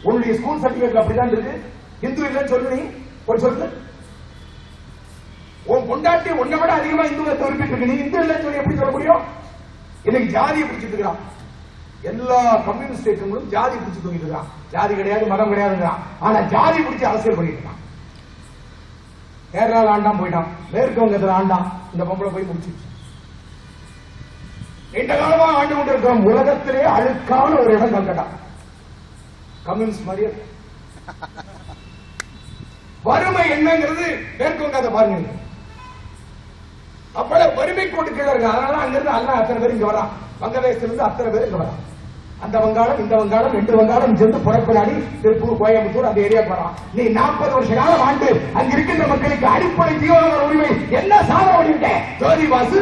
உன்னுடைய ஸ்கூல் சர்டிபிகேட் அப்படிதான் இருக்கு. இந்து இல்லைன்னு சொல்லு, நீ போய் சொல்லு. உன் பொண்டாட்டி உன்னை விட அதிகமா இந்துவை குறிப்பிட்டு நீ இந்து இல்லைன்னு சொல்லி எப்படி சொல்ல முடியும்? இன்னைக்கு ஜாதியை பிடிச்சிட்டு இருக்கிறான். எல்லா கம்யூனிஸ்ட் இயக்கங்களும் ஜாதி பிடிச்சு தூக்கிட்டு இருக்கான். ஜாதி கிடையாது, மதம் கிடையாதுங்கிறான். ஆனா ஜாதி பிடிச்சி அரசியல் பண்ணிட்டு இருக்கான். கேரளாவில் ஆண்டான் போயிட்டான், மேற்கு வங்கத்தில் ஆண்டான், இந்த பொம்பளை போய் முடிச்சிருச்சு. நீண்ட காலமா ஆண்டு கொண்டிருக்கிறோம். உலகத்திலே அழுக்கான ஒரு இடம் கல்கட்டா. கம்யூனிஸ்ட் மாதிரியே. வறுமை என்னங்கிறது மேற்கு வங்கத்தை பாருங்க. அப்ப வறுமை கோட்டு கீழே இருக்கு. அதனால அங்கிருந்து எல்லாம் அத்தனை பேர் இங்க வரான். வங்கதேசத்திலிருந்து அத்தனை பேர் இங்க வரான். அந்த வங்காளம் இந்த வங்காளம் 2 வங்காளம் சேர்ந்து புறப்படாடி திருப்பூர், கோயம்புத்தூர் அந்த ஏரியா போறான். நீ 40 வருஷ காலம் ஆண்டு அங்க இருக்கின்ற மக்களுக்கு அடிப்படை ஜீவன உரிமை என்ன சாதனை பண்ணிட்டேன்? ஜோதி பாசு,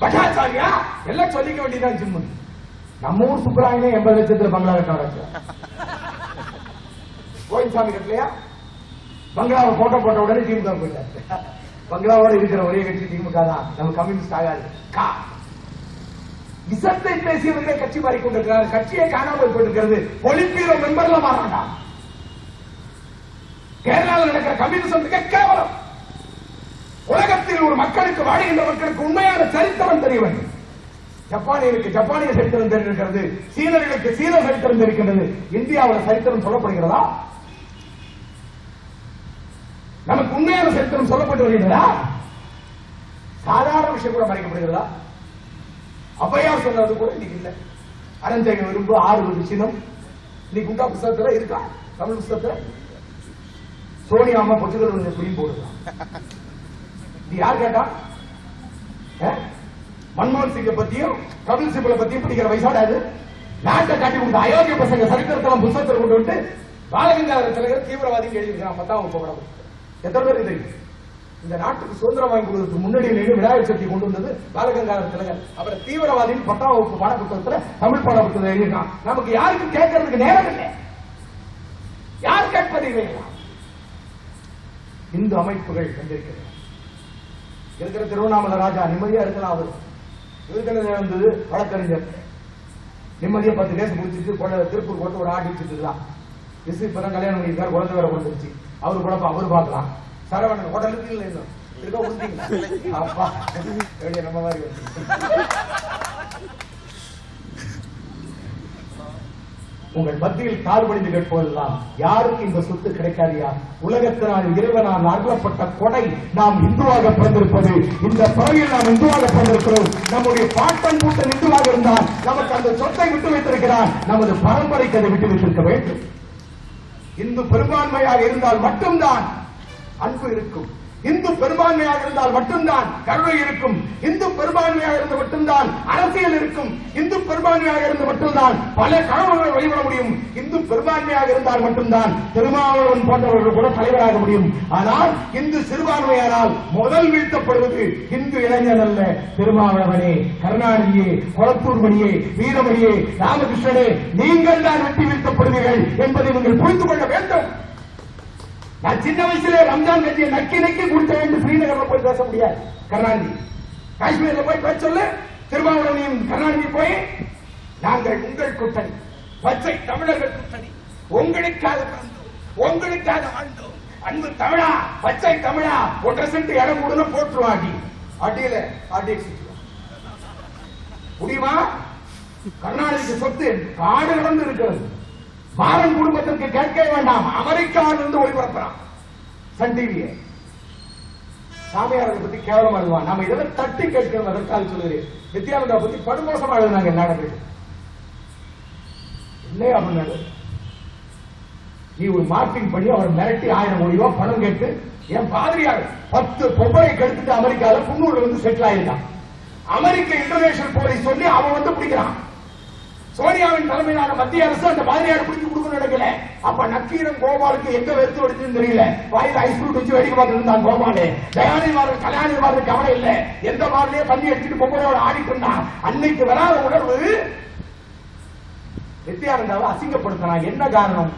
பட்டாச்சாரியா எல்லாம் சொல்லிக்க வேண்டியதான். சிம்மன் நம்ம ஊர் சுப்பராயனே 80 லட்சத்துல பங்களா கட்ட கோயில்சாமி கட்டலையா? பங்களாவை போட்டோ போட்ட உடனே திமுக போயிட்டாரு. பங்களாவோட இருக்கிற ஒரே கட்சி திமுக தான். நம்ம கம்யூனிஸ்ட் ஆகாது. விஷத்தை பேசியவர்களே கட்சி மாறிக் கொண்டிருக்கிறார். கட்சியை காணாமல் போயிருக்கிறது. பொலிட்பீரோ மெம்பர்ல மாறாண்டா. கேரளாவில் நடக்கிற கம்யூனிசம் மிக கேவலம். உலகத்தில் ஒரு மக்களுக்கு வாழ்கின்ற மக்களுக்கு உண்மையான சரித்திரம் தெரிய வேண்டும். ஜப்பானியருக்கு ஜப்பானிய சரித்திரம் தெரிந்திருக்கிறது, சீனர்களுக்கு சீன சரித்திரம் தெரிவிக்கின்றது. இந்தியாவில் சரித்திரம் சொல்லப்படுகிறதா? நமக்கு உண்மையான சரித்திரம் சொல்லப்பட்டு வருகிறதா? சாதாரண விஷயம் கூட மறைக்கப்படுகிறதா? அவ்வையார் சொன்னது கூட இன்னைக்கு இல்ல. அரஞ்சக விரும்பு 6 சின்னம் இன்னைக்கு உண்டா புத்தகத்துல இருக்கா? தமிழ் புத்தகத்துல சோனியா அம்மா பொச்சுகள் கொஞ்சம் புரியும் போடுறான். இது யார் கேட்டா? மன்மோகன் சிங்கை பத்தியும் கபில் சிபலை பத்தியும் படிக்கிற வயசாடாது. நாட்டை காட்டி கொடுத்த அயோக்கிய பசங்க சரித்திரத்தெல்லாம் புத்தகத்தில் கொண்டு விட்டு பாலகங்காதர திலகர் தீவிரவாதி எழுதியிருக்கிறான். 10ஆம் வகுப்பு படம். எத்தனை பேருக்கு தெரியும்? இந்த நாட்டுக்கு சுதந்திரம் வாங்கி கொடுக்கிறதுக்கு முன்னாடி விநாயகர் சக்தி கொண்டு வந்தது பாலகங்காதர திலகர். அவர் தீவிரவாதியின் 10ஆம் வகுப்பு பாட புத்தகத்தில் தமிழ் பாட புத்தகம் எழுதியிருக்கான். நமக்கு யாருக்கும் கேட்கறதுக்கு நேரம் இல்லை. யார் கேட்பது? இந்து அமைப்புகள் வந்திருக்கிறது. இருக்கிற திருவண்ணாமலை ராஜா நிம்மதியா இருக்கலாம். அவர் இவருக்கு இருந்தது வழக்கறிஞர் நிம்மதியா 10 கேஸ் முடிச்சுட்டு திருப்பூர் போட்டு ஒரு ஆடி வச்சுட்டுலாம். இப்பதான் கல்யாணம் பண்ணிருக்காரு, குழந்தை வேற வந்துருச்சு. அவரு குழப்பம் அவரு பார்க்கலாம். சரவணன் உடலுக்கு இல்லை இருக்கா உறுதிங்களா? அப்பா நம்ம மாதிரி உங்கள் மத்தியில் கால் படிந்து கேட்பதெல்லாம் யாருக்கு இந்த சொத்து கிடைக்காதியா? உலகத்தினால் இறைவனால் அருளப்பட்ட கொடை. நாம் இந்துவாக பிறந்திருப்பது, இந்த பகுதியில் நாம் இந்துவாக பிறந்திருக்கிறோம். நம்முடைய பாட்டன் கூட்டம் இந்துவாக இருந்தால் நமக்கு அந்த சொத்தை விட்டு வைத்திருக்கிறார். நமது பரம்பரைக்கு அதை விட்டு வைத்திருக்க வேண்டும். இந்து பெரும்பான்மையாக இருந்தால் மட்டும்தான் அன்பு இருக்கும். இந்து பெரும்பான்மையாக இருந்தால் மட்டும்தான் கருணை இருக்கும். இந்து பெரும்பான்மையாக இருந்து மட்டும்தான் அரசியல் இருக்கும். இந்து பெரும்பான்மையாக இருந்து மட்டும்தான் பல கனவுகளை வழிபட முடியும். இந்து பெரும்பான்மையாக இருந்தால் மட்டும்தான் திருமாவளவன் போன்றவர்கள் கூட தலைவராக முடியும். ஆனால் இந்து சிறுபான்மையானால் முதல் வீழ்த்தப்படுவது இந்து இளைஞர் அல்ல, திருமாவளவனே, கருணாநிதியே, கொளத்தூர் மணியே, வீரமணியே, ராமகிருஷ்ணனே, நீங்கள் தான் வெட்டி வீழ்த்தப்படுவீர்கள் என்பதை நீங்கள் புரிந்து கொள்ள வேண்டும். நான் சின்ன வயசுல ரம்ஜான் கட்சியை நக்கி நக்கி கொடுத்த வேண்டும். ஸ்ரீநகர்ல போய் பேச முடியாது. கருணாநிதி காஷ்மீர்ல போய் பேச சொல்லு. திருமாவளவனையும் கருணாநிதி போய் நாங்கள் உங்கள் கூட்டணி, பச்சை தமிழர்கள் கூட்டணி, உங்களுக்காக பிறந்தோம், உங்களுக்காக வாழ்ந்தோம். அன்பு தமிழா, பச்சை தமிழா, 1.5 சென்ட் இடம் கொடுன்னு போட்டுருவாடி. அடியில அடி முடியுமா? கருணாநிதிக்கு சொத்து காடு கடந்து இருக்கிறது. மாறன் குடும்பத்திற்கு கேட்க வேண்டாம். அமெரிக்காவிலிருந்து ஒளிபரப்புறான் சன் டிவியை. சாமியாரை பத்தி கேவலமா எழுதுவான். நம்ம இதெல்லாம் தட்டி கேட்கிறோம். அதற்காக சொல்லுகிறேன். நித்யானந்தா பத்தி படுமோசமா எழுதுனாங்க. நாடகம் இல்லையா பண்ணாரு? நீ ஒரு மார்க்கிங் பண்ணி அவர் மிரட்டி 1000 கோடி ரூபாய் பணம் கேட்டு என் பாதிரியார் 10 பொம்பளை கெடுத்துட்டு அமெரிக்காவில் குன்னூர்ல வந்து செட்டில் ஆயிருக்கான். அமெரிக்க இன்டர்நேஷனல் போலீஸ் சொல்லி அவன் வந்து பிடிக்கிறான். சோனியாவின் தலைமையிலான மத்திய அரசு அந்த பாதிரியார் பிடிச்சு கொடுக்க நடக்கல. அப்ப நக்கீரன் கோபாலுக்கு எங்க வெறுத்து எடுத்துன்னு தெரியல. வாயில ஐஸ்கூட் வச்சு வேடிக்கை பார்த்துட்டு இருந்தான் கோபாலு. தயாநிதிமார்கள் கல்யாணிமார்கள் கவலை இல்லை. எந்த மாதிரிலே தண்ணி அடிச்சுட்டு பொம்பளையோட ஆடிட்டு இருந்தான். அன்னைக்கு வராத உணர்வு நித்யானந்தாவை அசிங்கப்படுத்தினான். என்ன காரணம்?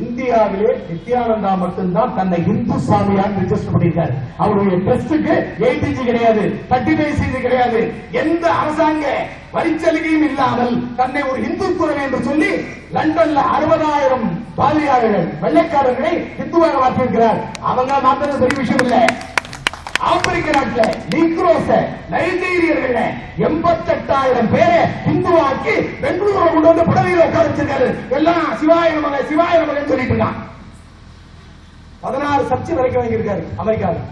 இந்தியாவிலே நித்யானந்தா மட்டும்தான் தன்னை இந்து சாமியார் ரிஜிஸ்டர் பண்ணியிருக்காரு. அவருடைய டெஸ்டுக்கு 80 கிடையாது, 35 கிடையாது. எந்த அரசாங்க வரிச்சலுகையும் இல்லாமல் தன்னை ஒரு இந்து துறவி என்று சொல்லி லண்டன்ல 60,000 பாதிரியாளர்கள் வெள்ளைக்காரர்களை இந்துவாக மாற்றியிருக்கிறார். அவங்க மாத்திரம் பெரிய விஷயம் இல்லை. ஆப்பிரிக்க நாட்டில் நீக்ரோஸ் நைஜீரியர்கள் 88,000 பேரை இந்துவாக்கி பெங்களூரை கொண்டு வந்து பதவியில் உட்கார வச்சிருக்காரு. எல்லாம் சிவாய நமக சிவாய நமகன்னு சொல்லிட்டு இருக்கான். 16 சர்ச்சை வரைக்கும் வாங்கியிருக்காரு அமெரிக்காவில்.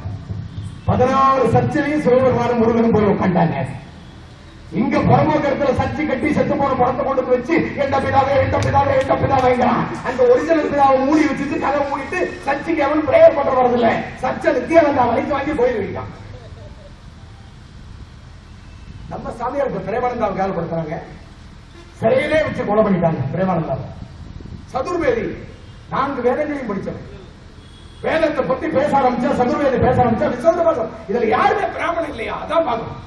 16 சர்ச்சையும் சிவபெருமானும் முருகனும் போய் உட்காண்டாங்க. இங்க புறமோக்கத்துல சர்ச்சை கட்டி செத்து போன படத்தை கொண்டு வச்சு எந்த பிதாவே எந்த பிதாவே எந்த பிதாவேங்கிறான். அந்த ஒரிஜினல் பிதாவை மூடி வச்சுட்டு கதை மூடிட்டு சர்ச்சைக்கு அவன் பிரேயர் பண்ற வரதில்லை. சர்ச்சை நித்தியானந்தா வளைச்சு வாங்கி போயிட்டு வைக்கான். நம்ம சாமியார் இப்ப பிரேமானந்தாவை கேள்விப்படுத்துறாங்க. சிறையிலே வச்சு கொலை பண்ணிட்டாங்க பிரேமானந்தாவை. சதுர்வேதி 4 வேதங்களையும் படிச்சவன். வேதத்தை பத்தி பேச ஆரம்பிச்சா, சதுர்வேதி பேச ஆரம்பிச்சா விசேஷம். இதுல யாருமே பிராமணன் இல்லையா? அதான் பார்க்கணும்.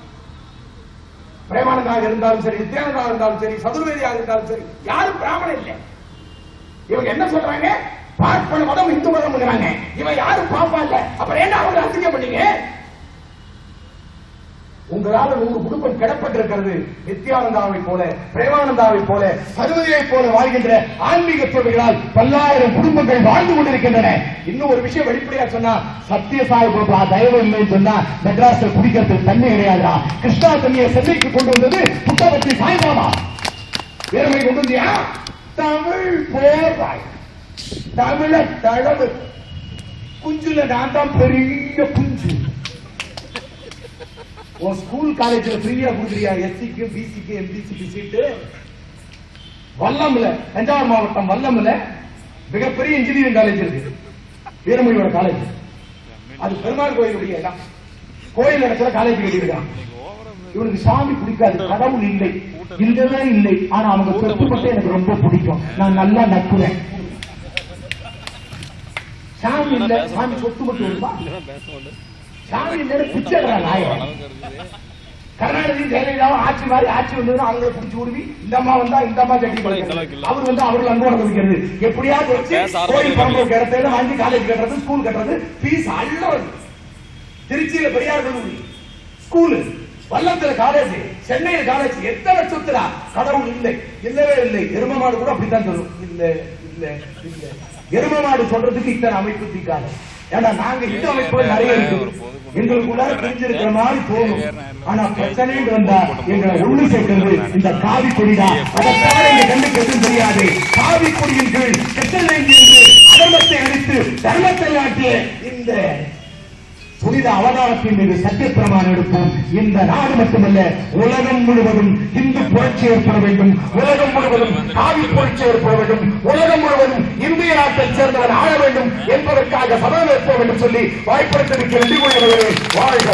பிரேமானந்தாக இருந்தாலும் சரி, நித்யானந்தாக இருந்தாலும் சரி, சதுர்வேதியாக இருந்தாலும் சரி, யாரும் பிராமணன் இல்லை. இவங்க என்ன சொல்றாங்க? பார்ப்பன மதம் இந்து மதம். இவன் யாரும் பாப்பா இல்ல. அப்புறம் என்ன அவங்க அசிங்கம் பண்ணீங்க? உங்களால 100 குடும்பம் கிடப்பட்டிருக்கிறது. நித்யானந்தாவை போல, பிரேமானந்தாவை போல, சதுர்வேதியை போல வாழ்கின்ற ஆன்மீக சேவைகளால் பல்லாயிரம் குடும்பங்கள் வாழ்ந்து கொண்டிருக்கின்றன. இன்னும் ஒரு விஷயம் வெளிப்படையா சொன்னா, சத்யசாய் பாபா தயவு இல்லைன்னு சொன்னா மெட்ராஸ்ல குடிக்கிறதுக்கு தண்ணி கிடையாதா? கிருஷ்ணா தண்ணியை சென்னைக்கு கொண்டு வந்தது புட்டபர்த்தி சாய்பாபா. வேறுமை கொண்டு வந்தியா? தமிழ் போராய் தமிழ தளவு குஞ்சுல நான் தான் பெரிய குஞ்சு. உன் ஸ்கூல் காலேஜ்ல ஃப்ரீயா கொடுக்குறியா? எஸ்சிக்கு பிசிக்கு எம்பிசிக்கு சீட்டு. வல்லம்ல, தஞ்சாவூர் மாவட்டம் வல்லம்ல மிகப்பெரிய இன்ஜினியரிங் காலேஜ் இருக்கு, வீரமொழியோட காலேஜ். அது பெருமாள் கோயிலுடைய இடம். கோயில் இடத்துல காலேஜ் கட்டியிருக்கான். இவனுக்கு சாமி பிடிக்காது, கடவுள் இல்லை, இல்லவே இல்லை. ஆனா அவங்க சொத்து மட்டும் எனக்கு ரொம்ப பிடிக்கும். நான் நல்லா நக்குறேன். சாமி இல்ல, சாமி சொத்து மட்டும் வருமா? சாமி இல்ல பிச்சை நாயம். கர்நாடக ஜெயலலிதா ஆட்சி மாதிரி ஆட்சி வந்தது அவங்களை பிடிச்சி விடுவி. இந்த அம்மா வந்தா இந்த அம்மா சட்டி படிக்கிறது, அவர் வந்து அவர்கள் அன்போட வைக்கிறது. எப்படியாவது வச்சு கோயில் பரம்பரை இடத்துல வாங்கி காலேஜ் கட்டுறது, ஸ்கூல் கட்டுறது, பீஸ் அள்ளவது. திருச்சியில பெரியார் கல்லூரி ஸ்கூலு, வல்லத்துல காலேஜ், சென்னையில காலேஜ். எத்தனை சொத்துரா? கடவுள் இல்லை, இல்லவே இல்லை. எரும மாடு கூட அப்படித்தான் சொல்லும். இல்ல இல்ல இல்ல. எரும மாடு சொல்றதுக்கு இத்தனை அமைப்பு தீக்காது. ஏன்னா நாங்க இந்த அமைப்புகள் நிறைய இருக்கு, எங்களுக்குள்ள தெரிஞ்சிருக்கிற மாதிரி தோணும். ஆனா பிரச்சனை வந்தா எங்களை ஒண்ணு சேர்க்கிறது இந்த காவி கொடிதான். அதை தவிர எங்க கண்டுக்கு தெரியாது. காவி கொடியின் கீழ் கெட்டல் என்று அதர்மத்தை அடித்து தர்மத்தை நாட்டிய இந்த புனித அவதாரத்தின் மீது சத்தியப்பிரமாணம் எடுப்போம். இந்த நாடு மட்டுமல்ல, உலகம் முழுவதும் இந்து புரட்சி ஏற்பட வேண்டும். உலகம் முழுவதும் காவி புரட்சி ஏற்பட வேண்டும். உலகம் முழுவதும் இந்திய நாட்டை சேர்ந்தவன் ஆள வேண்டும் என்பதற்காக சபதம் ஏற்போம் என்று சொல்லி வாய்ப்படுத்திருக்கிற வாழ்க.